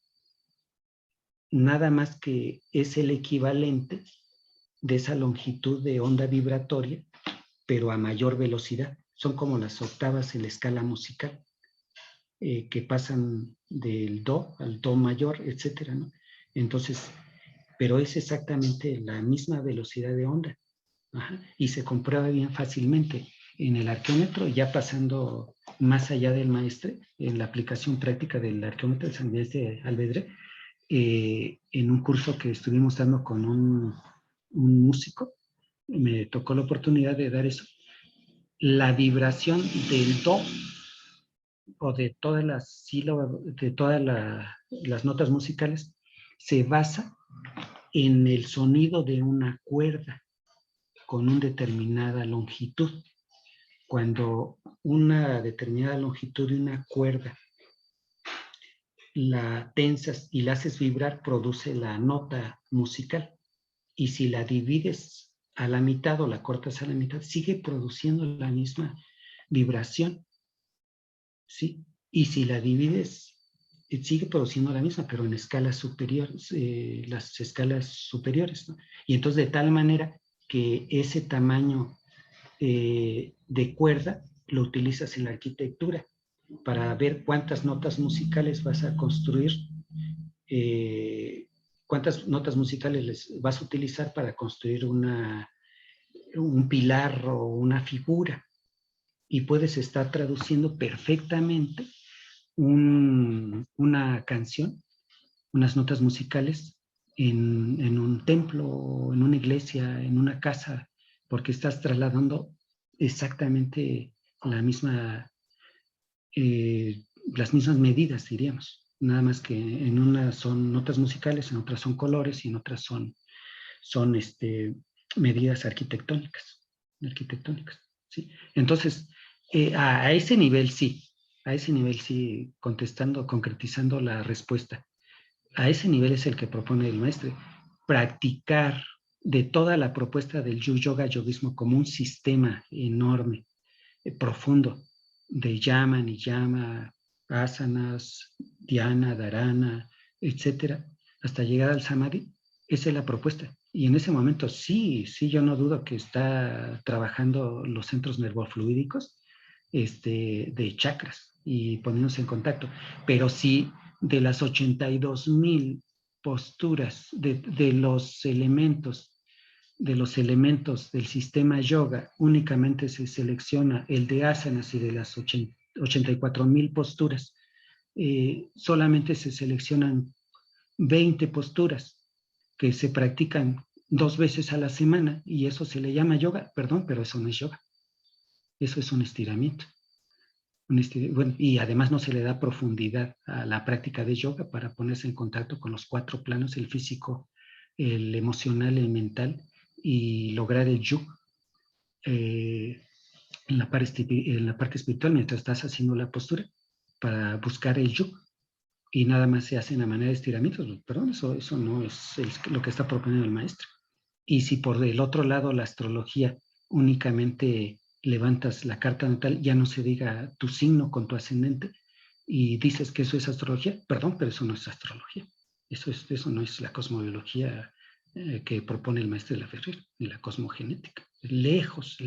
Nada más que es el equivalente de esa longitud de onda vibratoria, pero a mayor velocidad. Son como las octavas en la escala musical, que pasan del do al do mayor, etcétera, ¿no? Entonces, pero es exactamente la misma velocidad de onda. Ajá, y se comprueba bien fácilmente en el arqueómetro, ya pasando más allá del maestre, en la aplicación práctica del arqueómetro de San Miguel de Alvedre, en un curso que estuvimos dando con un músico, me tocó la oportunidad de dar eso. La vibración del do o de todas las sílabas, de todas las notas musicales, se basa en el sonido de una cuerda con una determinada longitud. Cuando una determinada longitud de una cuerda la tensas y la haces vibrar, produce la nota musical. Y si la divides a la mitad o la cortas a la mitad, sigue produciendo la misma vibración, ¿sí? Y si la divides, sigue produciendo la misma, pero en escalas superiores, las escalas superiores, ¿no? Y entonces de tal manera que ese tamaño de cuerda lo utilizas en la arquitectura para ver cuántas notas musicales vas a construir, cuántas notas musicales les vas a utilizar para construir un pilar o una figura. Y puedes estar traduciendo perfectamente una canción, unas notas musicales en un templo, en una iglesia, en una casa, porque estás trasladando exactamente la misma, las mismas medidas, diríamos. Nada más que en unas son notas musicales, en otras son colores y en otras son medidas arquitectónicas, ¿sí? Entonces, a ese nivel sí, contestando, concretizando la respuesta, a ese nivel es el que propone el maestro, practicar de toda la propuesta del yoga yogismo como un sistema enorme, profundo, de yama, niyama, asanas, dhyana, dharana, etcétera, hasta llegar al samadhi. Esa es la propuesta. Y en ese momento sí, yo no dudo que está trabajando los centros nervofluídicos de chakras y poniéndose en contacto. Pero sí, de las 82,000 posturas de los elementos del sistema yoga, únicamente se selecciona el de asanas, y de las 84,000 posturas, solamente se seleccionan 20 posturas que se practican 2 veces a la semana, y eso se le llama yoga. Perdón, pero eso no es yoga. Eso es un estiramiento. Bueno, y además no se le da profundidad a la práctica de yoga para ponerse en contacto con los 4 planos, el físico, el emocional, el mental, y lograr el yug en la parte espiritual mientras estás haciendo la postura para buscar el yug. Y nada más se hace en la manera de estiramientos. Perdón, eso no es lo que está proponiendo el maestro. Y si por el otro lado la astrología únicamente levantas la carta natal, ya no se diga tu signo con tu ascendente, y dices que eso es astrología, perdón, pero eso no es astrología. Eso no es la cosmobiología que propone el maestro de la Ferrer, ni la cosmogenética. Lejos,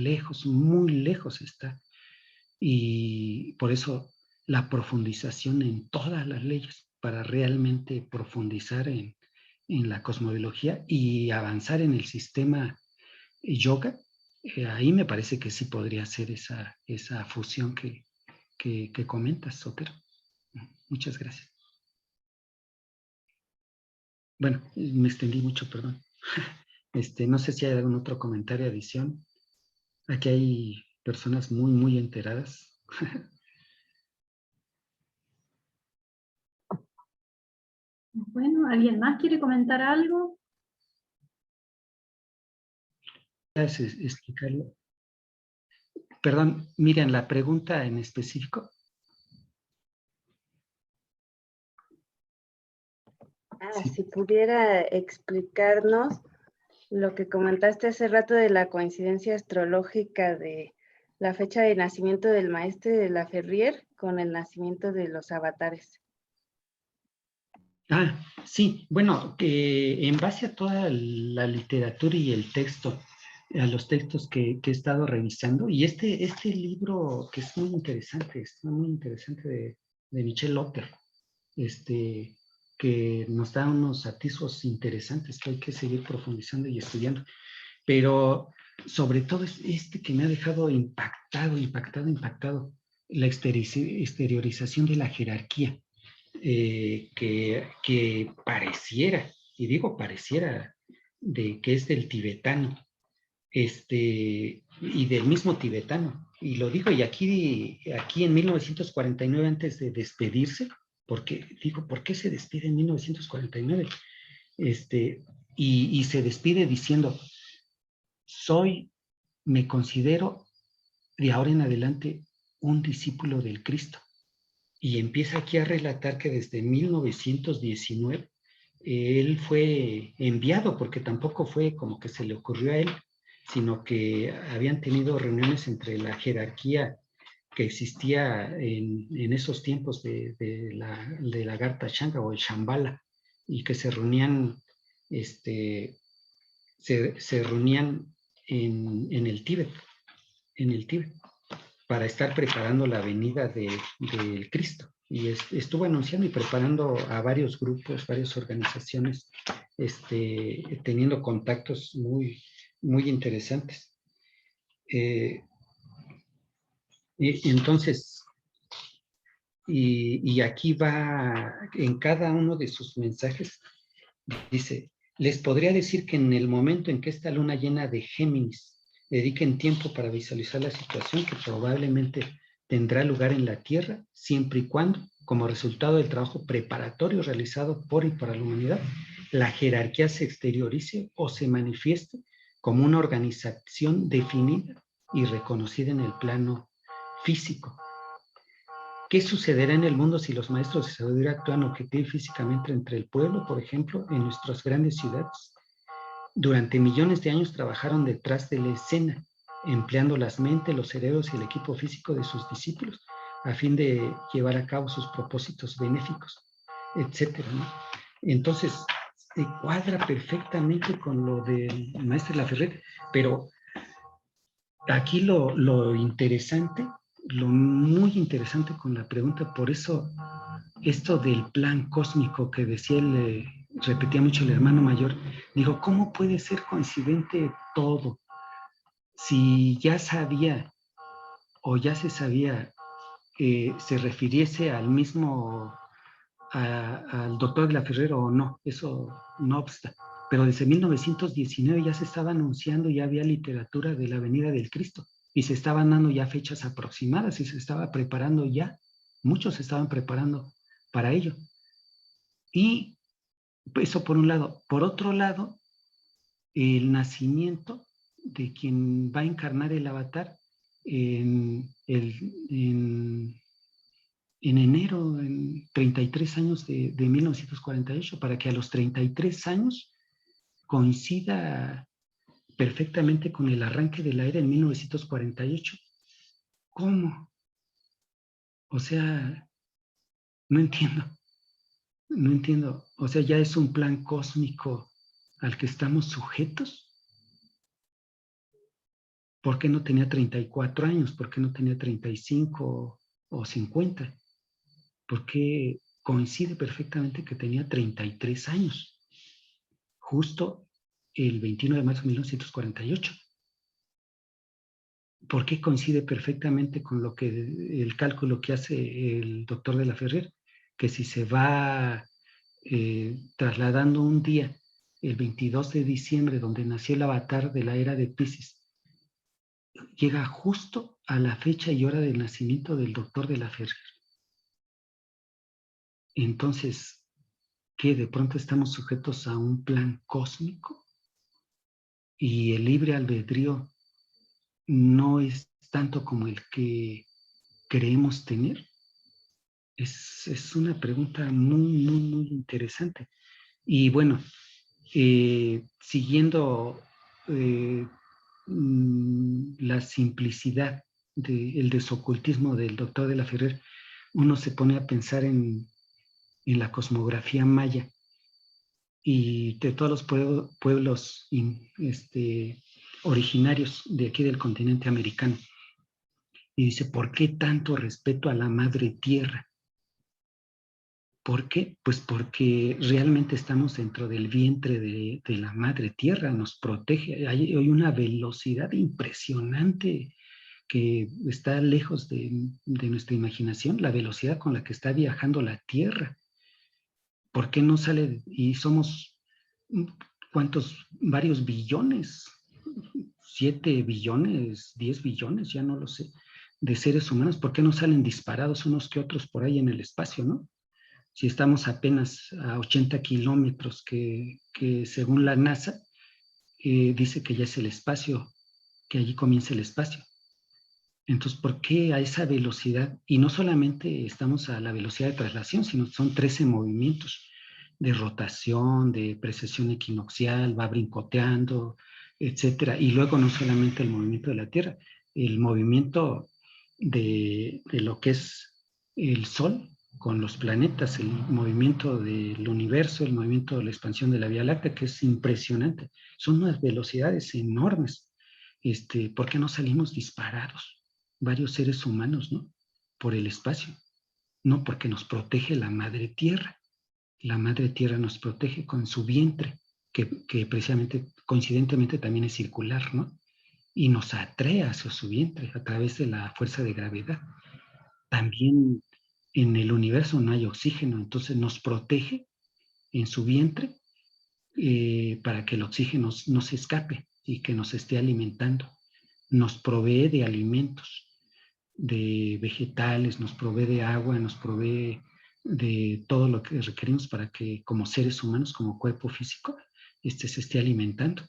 muy lejos está. Y por eso la profundización en todas las leyes, para realmente profundizar en la cosmobiología y avanzar en el sistema yoga, ahí me parece que sí podría ser esa fusión que comentas, Sotero. Muchas gracias. Bueno, me extendí mucho, perdón. No sé si hay algún otro comentario, adición. Aquí hay personas muy, muy enteradas. Bueno, ¿alguien más quiere comentar algo? explicarlo? Perdón, miren, la pregunta en específico. Sí. Si pudiera explicarnos lo que comentaste hace rato de la coincidencia astrológica de la fecha de nacimiento del maestre de la Ferrier con el nacimiento de los avatares. Sí, bueno, que en base a toda la literatura y el texto, a los textos que he estado revisando, y este libro que es muy interesante de Michel Lotter, que nos da unos atisbos interesantes que hay que seguir profundizando y estudiando, pero sobre todo es que me ha dejado impactado, la exteriorización de la jerarquía. Que pareciera, y digo pareciera, de que es del tibetano, y del mismo tibetano. Y lo digo, y aquí en 1949, antes de despedirse, porque digo, ¿por qué se despide en 1949? Y se despide diciendo, me considero de ahora en adelante un discípulo del Cristo. Y empieza aquí a relatar que desde 1919 él fue enviado, porque tampoco fue como que se le ocurrió a él, sino que habían tenido reuniones entre la jerarquía que existía en esos tiempos de la Garta Shanga o el Shambhala, y que se reunían, se reunían en el Tíbet, para estar preparando la venida del Cristo. Y estuvo anunciando y preparando a varios grupos, varias organizaciones, teniendo contactos muy, muy interesantes. Entonces, y aquí va, en cada uno de sus mensajes, dice, les podría decir que en el momento en que esta luna llena de Géminis dediquen tiempo para visualizar la situación que probablemente tendrá lugar en la Tierra, siempre y cuando, como resultado del trabajo preparatorio realizado por y para la humanidad, la jerarquía se exteriorice o se manifieste como una organización definida y reconocida en el plano físico. ¿Qué sucederá en el mundo si los maestros de sabiduría actúan objetivo y físicamente entre el pueblo, por ejemplo, en nuestras grandes ciudades? Durante millones de años trabajaron detrás de la escena, empleando las mentes, los cerebros y el equipo físico de sus discípulos a fin de llevar a cabo sus propósitos benéficos, etcétera, ¿no? Entonces, se cuadra perfectamente con lo del maestro Laferret, pero aquí lo interesante, lo muy interesante con la pregunta, por eso esto del plan cósmico que decía repetía mucho el hermano mayor, digo, ¿cómo puede ser coincidente todo? Si ya sabía o ya se sabía que se refiriese al mismo, al doctor de la Ferrer o no, eso no obsta. Pero desde 1919 ya se estaba anunciando, ya había literatura de la venida del Cristo y se estaban dando ya fechas aproximadas y se estaba preparando ya, muchos se estaban preparando para ello. Y eso por un lado. Por otro lado, el nacimiento de quien va a encarnar el avatar en enero, en 33 años de 1948, para que a los 33 años coincida perfectamente con el arranque de la era en 1948. ¿Cómo? O sea, no entiendo. No entiendo. O sea, ¿ya es un plan cósmico al que estamos sujetos? ¿Por qué no tenía 34 años? ¿Por qué no tenía 35 o 50? ¿Por qué coincide perfectamente que tenía 33 años? Justo el 21 de marzo de 1948. ¿Por qué coincide perfectamente con el cálculo que hace el doctor de la Ferrer? Que si se va trasladando un día, el 22 de diciembre, donde nació el avatar de la era de Piscis, llega justo a la fecha y hora del nacimiento del doctor de la Ferrer. Entonces, ¿qué? ¿De pronto estamos sujetos a un plan cósmico? y el libre albedrío no es tanto como el que creemos tener. Es una pregunta muy, muy, muy interesante. Y bueno, siguiendo la simplicidad del desocultismo del doctor de la Ferrer, uno se pone a pensar en la cosmografía maya y de todos los pueblos originarios de aquí del continente americano. Y dice, ¿por qué tanto respeto a la madre tierra? ¿Por qué? Pues porque realmente estamos dentro del vientre de la madre tierra, nos protege. Hay una velocidad impresionante que está lejos de nuestra imaginación, la velocidad con la que está viajando la tierra. ¿Por qué no sale? Y somos, ¿cuántos? Varios billones, 7 billones, 10 billones, ya no lo sé, de seres humanos. ¿Por qué no salen disparados unos que otros por ahí en el espacio, no? Si estamos apenas a 80 kilómetros, que según la NASA dice que ya es el espacio, que allí comienza el espacio. Entonces, ¿por qué a esa velocidad? Y no solamente estamos a la velocidad de traslación, sino son 13 movimientos de rotación, de precesión equinoccial, va brincoteando, etcétera. Y luego no solamente el movimiento de la Tierra, el movimiento de lo que es el Sol con los planetas, el movimiento del universo, el movimiento de la expansión de la Vía Láctea, que es impresionante. Son unas velocidades enormes. ¿Por qué no salimos disparados? Varios seres humanos, ¿no? Por el espacio. No, porque nos protege la madre tierra. La madre tierra nos protege con su vientre, que precisamente, coincidentemente, también es circular, ¿no? Y nos atrae hacia su vientre a través de la fuerza de gravedad. También en el universo no hay oxígeno, entonces nos protege en su vientre para que el oxígeno no se escape y que nos esté alimentando. Nos provee de alimentos, de vegetales, nos provee de agua, nos provee de todo lo que requerimos para que como seres humanos, como cuerpo físico, se esté alimentando.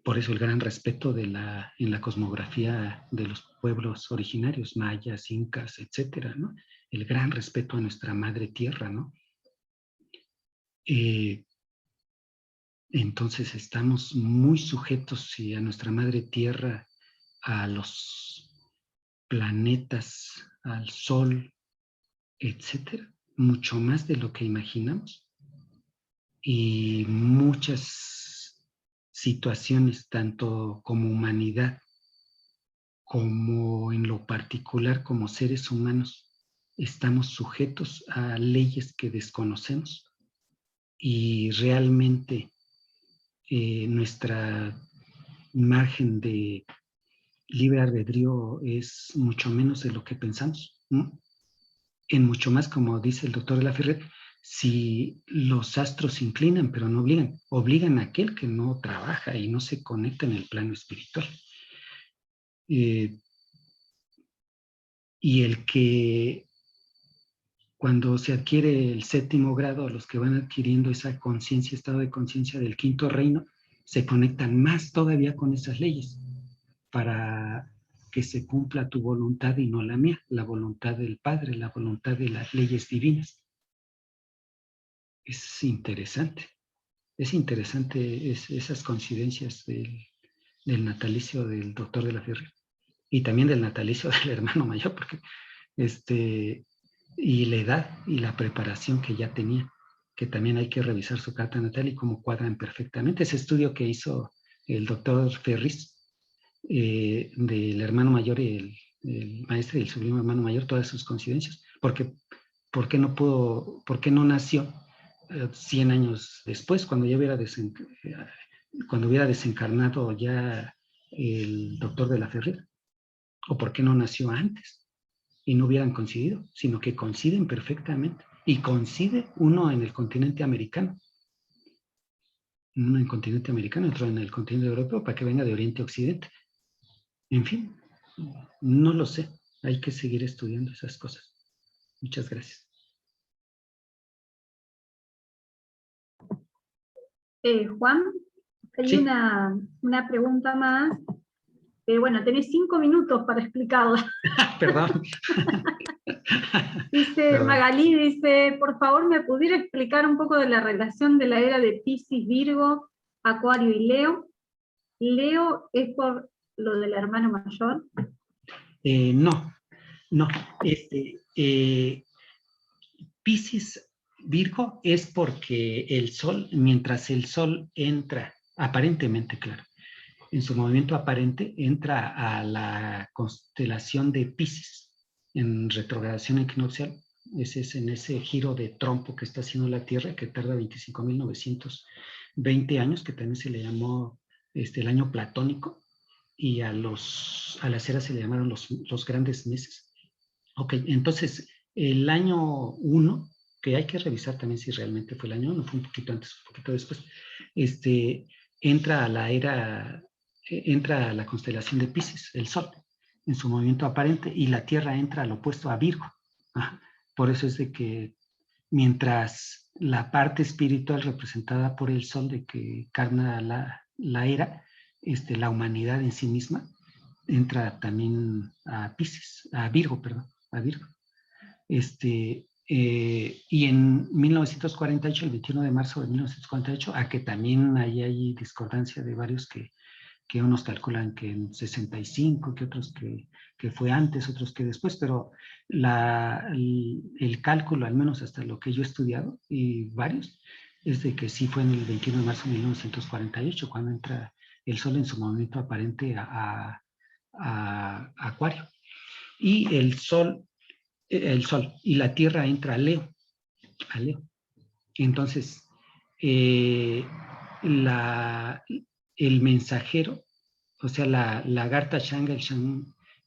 Por eso el gran respeto en la cosmografía de los pueblos originarios, mayas, incas, etcétera, ¿no? El gran respeto a nuestra madre tierra, ¿no? Entonces estamos muy sujetos a nuestra madre tierra, a los planetas, al sol, etcétera, mucho más de lo que imaginamos. Y muchas situaciones, tanto como humanidad, como en lo particular como seres humanos, estamos sujetos a leyes que desconocemos y realmente nuestra margen de libre albedrío es mucho menos de lo que pensamos, ¿no? En mucho más, como dice el doctor de la Ferrer, si los astros inclinan, pero no obligan a aquel que no trabaja y no se conecta en el plano espiritual. Y el que cuando se adquiere el 7º grado, los que van adquiriendo esa conciencia, estado de conciencia del 5º reino, se conectan más todavía con esas leyes para que se cumpla tu voluntad y no la mía, la voluntad del Padre, la voluntad de las leyes divinas. Es interesante esas coincidencias del natalicio del doctor de la Ferrer y también del natalicio del hermano mayor, porque y la edad y la preparación que ya tenía, que también hay que revisar su carta natal y cómo cuadran perfectamente. Ese estudio que hizo el doctor Ferris del hermano mayor y el maestro y el sublime hermano mayor, todas sus coincidencias, porque ¿por qué no nació 100 años después, cuando hubiera desencarnado ya el doctor de la Ferrer? ¿O por qué no nació antes? Y no hubieran coincidido, sino que coinciden perfectamente. Y coincide uno en el continente americano, otro en el continente europeo, para que venga de oriente a occidente. En fin, no lo sé. Hay que seguir estudiando esas cosas. Muchas gracias. Juan, Hay Sí. una pregunta más, pero bueno, tenés 5 minutos para explicarla. Perdón. Dice Perdón. Magalí, dice, por favor, ¿me pudiera explicar un poco de la relación de la era de Piscis, Virgo, Acuario y Leo? Leo es por lo del hermano mayor. No, no. Piscis, Virgo es porque el Sol, mientras el Sol entra, aparentemente, claro, en su movimiento aparente, entra a la constelación de Piscis, en retrogradación equinoccial. Ese es en ese giro de trompo que está haciendo la Tierra, que tarda 25.920 años, que también se le llamó el año platónico, y a las eras se le llamaron los grandes meses. Ok, entonces el año 1, que hay que revisar también si realmente fue el año 1, fue un poquito antes, un poquito después, entra a la era, entra a la constelación de Piscis, el Sol, en su movimiento aparente, y la Tierra entra al opuesto a Virgo. Ajá. Por eso es de que mientras la parte espiritual representada por el Sol, de que carna la era, la humanidad en sí misma, entra también a Piscis, a Virgo, perdón, a Virgo. Y en 1948, el 21 de marzo de 1948, a que también ahí hay discordancia de varios que unos calculan que en 65, que otros que fue antes, otros que después, pero el cálculo, al menos hasta lo que yo he estudiado, y varios, es de que sí fue en el 21 de marzo de 1948, cuando entra el Sol en su movimiento aparente a Acuario. Y el Sol y la Tierra entra a Leo. Entonces, el mensajero, o sea, la lagarta Shanga,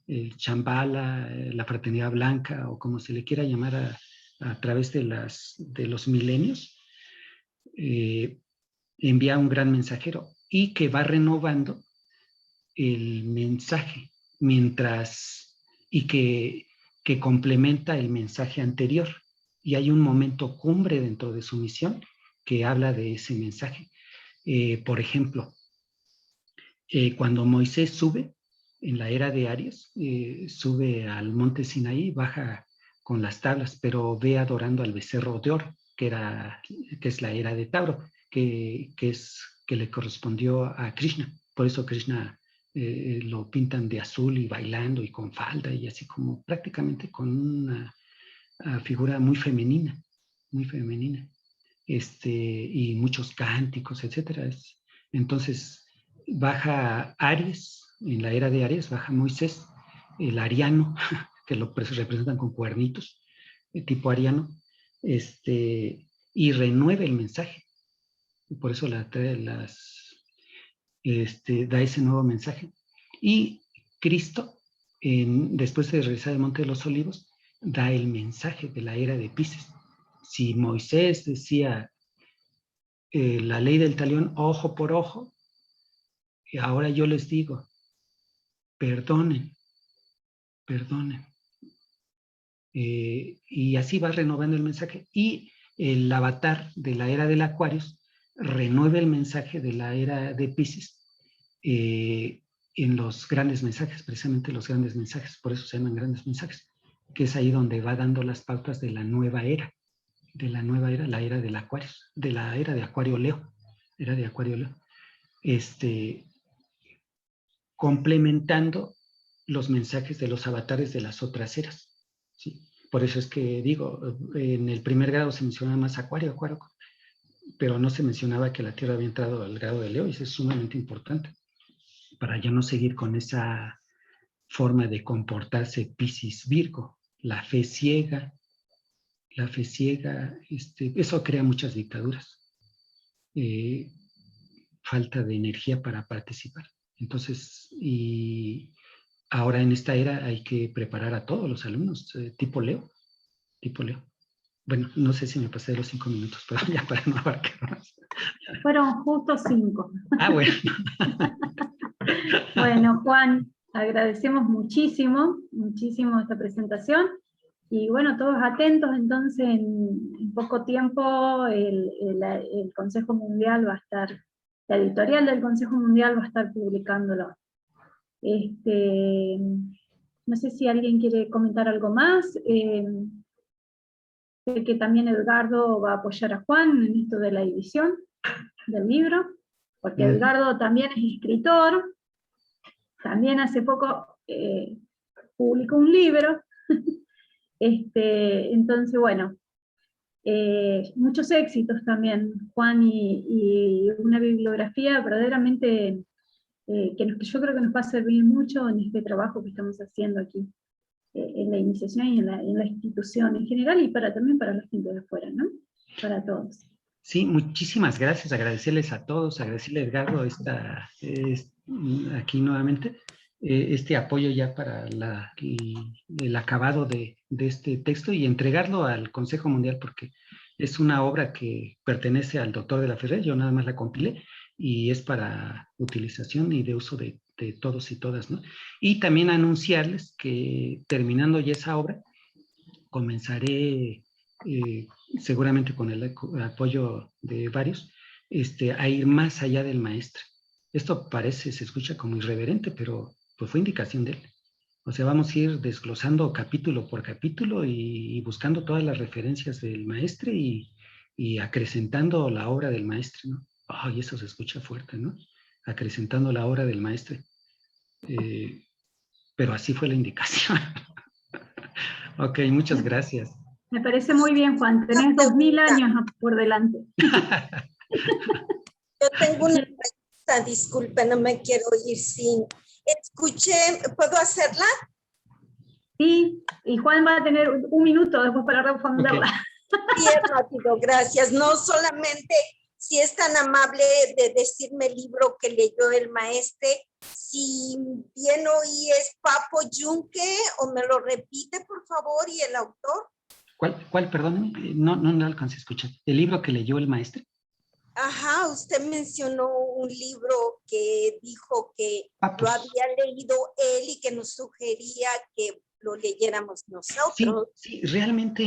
el Shambhala, la fraternidad blanca, o como se le quiera llamar a través de los milenios, envía un gran mensajero y que va renovando el mensaje y que complementa el mensaje anterior. Y hay un momento cumbre dentro de su misión que habla de ese mensaje. Por ejemplo, cuando Moisés sube en la era de Aries, sube al monte Sinaí, baja con las tablas, pero ve adorando al becerro de oro, que es la era de Tauro, que le correspondió a Krishna. Por eso Krishna lo pintan de azul y bailando y con falda y así como prácticamente con una figura muy femenina, y muchos cánticos, etcétera. Entonces baja Aries, en la era de Aries baja Moisés, el ariano, que lo representan con cuernitos, tipo ariano, y renueva el mensaje. Y por eso da ese nuevo mensaje. Y Cristo, después de regresar del Monte de los Olivos, da el mensaje de la era de Piscis. Si Moisés decía la ley del talión ojo por ojo, y ahora yo les digo, perdonen. Y así va renovando el mensaje. Y el avatar de la era del Acuarios renueva el mensaje de la era de Piscis en los grandes mensajes, precisamente los grandes mensajes, por eso se llaman grandes mensajes, que es ahí donde va dando las pautas de la nueva era, la era del Acuario, de la era de Acuario Leo, complementando los mensajes de los avatares de las otras eras, ¿sí? Por eso es que digo, en el primer grado se mencionaba más Acuario, pero no se mencionaba que la Tierra había entrado al grado de Leo, y eso es sumamente importante, para ya no seguir con esa forma de comportarse Piscis Virgo, la fe ciega, eso crea muchas dictaduras, falta de energía para participar. Entonces, y ahora en esta era hay que preparar a todos los alumnos, tipo Leo. Bueno, no sé si me pasé de los 5 minutos, pero ya para no abarcar más. Fueron justo 5. Ah, bueno. Bueno, Juan, agradecemos muchísimo esta presentación. Y bueno, todos atentos, entonces en poco tiempo el Consejo Mundial va a estar la editorial del Consejo Mundial va a estar publicándolo. No sé si alguien quiere comentar algo más. Sé que también Edgardo va a apoyar a Juan en esto de la edición del libro, porque Edgardo también es escritor, también hace poco publicó un libro, entonces bueno, muchos éxitos también, Juan, y una bibliografía verdaderamente que yo creo que nos va a servir mucho en este trabajo que estamos haciendo aquí, en la iniciación y en la institución en general, y también para la gente de afuera, ¿no? Para todos. Sí, muchísimas gracias, agradecerles a todos, agradecerle a Edgardo aquí nuevamente, este apoyo ya para el acabado de este texto y entregarlo al Consejo Mundial, porque es una obra que pertenece al doctor de la Ferrer, yo nada más la compilé, y es para utilización y de uso de todos y todas, ¿no? Y también anunciarles que terminando ya esa obra, comenzaré seguramente con el apoyo de varios, a ir más allá del maestro. Esto se escucha como irreverente, pero pues fue indicación de él. O sea, vamos a ir desglosando capítulo por capítulo y buscando todas las referencias del maestro y acrecentando la obra del maestro, ¿no? Ay, eso se escucha fuerte, ¿no? Acrecentando la obra del maestro. Pero así fue la indicación. Ok, muchas gracias. Me parece muy bien, Juan, tenés 2000 años por delante. Yo tengo una pregunta, disculpe, no me quiero ir sin... Escuché, ¿puedo hacerla? Sí, y Juan va a tener 1 minuto después para responderla. Okay. Sí, es rápido, gracias. No solamente si es tan amable de decirme el libro que leyó el maestro, si bien oí es Papo Yunque, o me lo repite, por favor, y el autor. ¿Cuál, perdón? No alcancé a escuchar. ¿El libro que leyó el maestro? Ajá, usted mencionó un libro que dijo que lo había leído él y que nos sugería que lo leyéramos nosotros. Sí, realmente,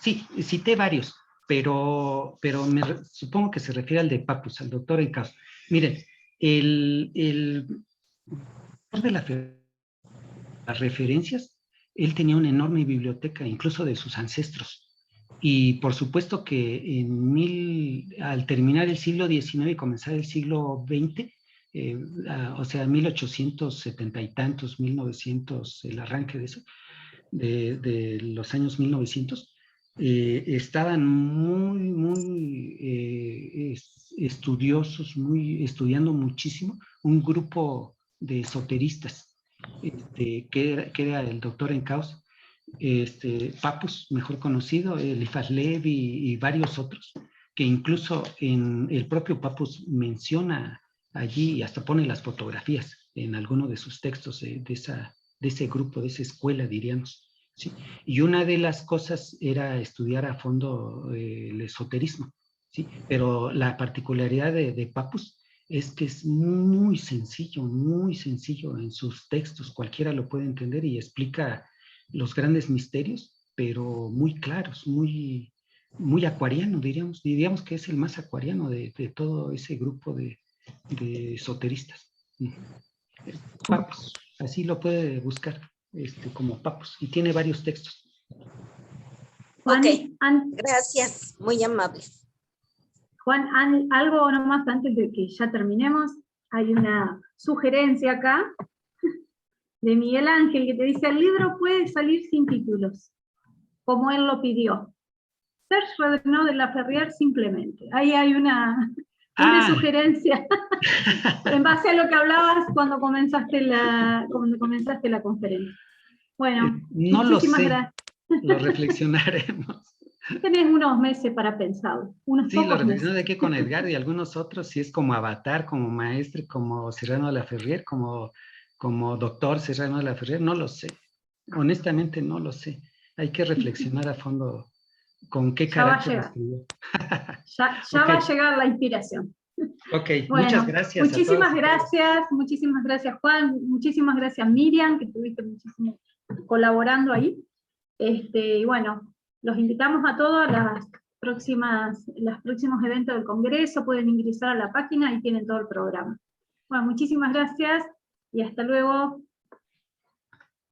sí, cité varios, pero supongo que se refiere al de Papus, al doctor Encaus. Miren, el de las referencias, él tenía una enorme biblioteca, incluso de sus ancestros. Y por supuesto que al terminar el siglo XIX y comenzar el siglo XX, o sea, 1870 y tantos, 1900, el arranque de eso, de los años 1900, estaban muy estudiosos, estudiando muchísimo, un grupo de esoteristas, que era el doctor Encaus, Papus, mejor conocido, Eliphas Levi y varios otros, que incluso en el propio Papus menciona allí y hasta pone las fotografías en alguno de sus textos de ese grupo, de esa escuela, diríamos. ¿sí? Y una de las cosas era estudiar a fondo el esoterismo, ¿sí? Pero la particularidad de Papus es que es muy sencillo en sus textos, cualquiera lo puede entender y explica los grandes misterios, pero muy claros, muy acuariano, diríamos que es el más acuariano de todo ese grupo de esoteristas. Papus, así lo puede buscar, como Papus, y tiene varios textos. Juan, gracias, muy amable. Juan, algo nomás antes de que ya terminemos, hay una sugerencia acá de Miguel Ángel que te dice: el libro puede salir sin títulos, como él lo pidió. Serge Rednau de la Ferrier simplemente. Ahí hay una sugerencia en base a lo que hablabas cuando comenzaste la conferencia. Bueno, no muchísimas gracias. Lo reflexionaremos. Tenés unos meses para pensarlo. Sí, lo reflexionaré aquí con Edgar y algunos otros, si es como Avatar, como maestro, como Serrano de la Ferrier, como doctor Serrano de la Ferrier, no lo sé. Honestamente no lo sé. Hay que reflexionar a fondo con qué carácter escribió. Ya va a llegar la inspiración. Ok, bueno, muchas gracias. Muchísimas gracias Juan, muchísimas gracias Miriam, que estuviste muchísimo colaborando ahí. Y bueno, los invitamos a todos los próximos eventos del Congreso, pueden ingresar a la página y tienen todo el programa. Bueno, muchísimas gracias y hasta luego.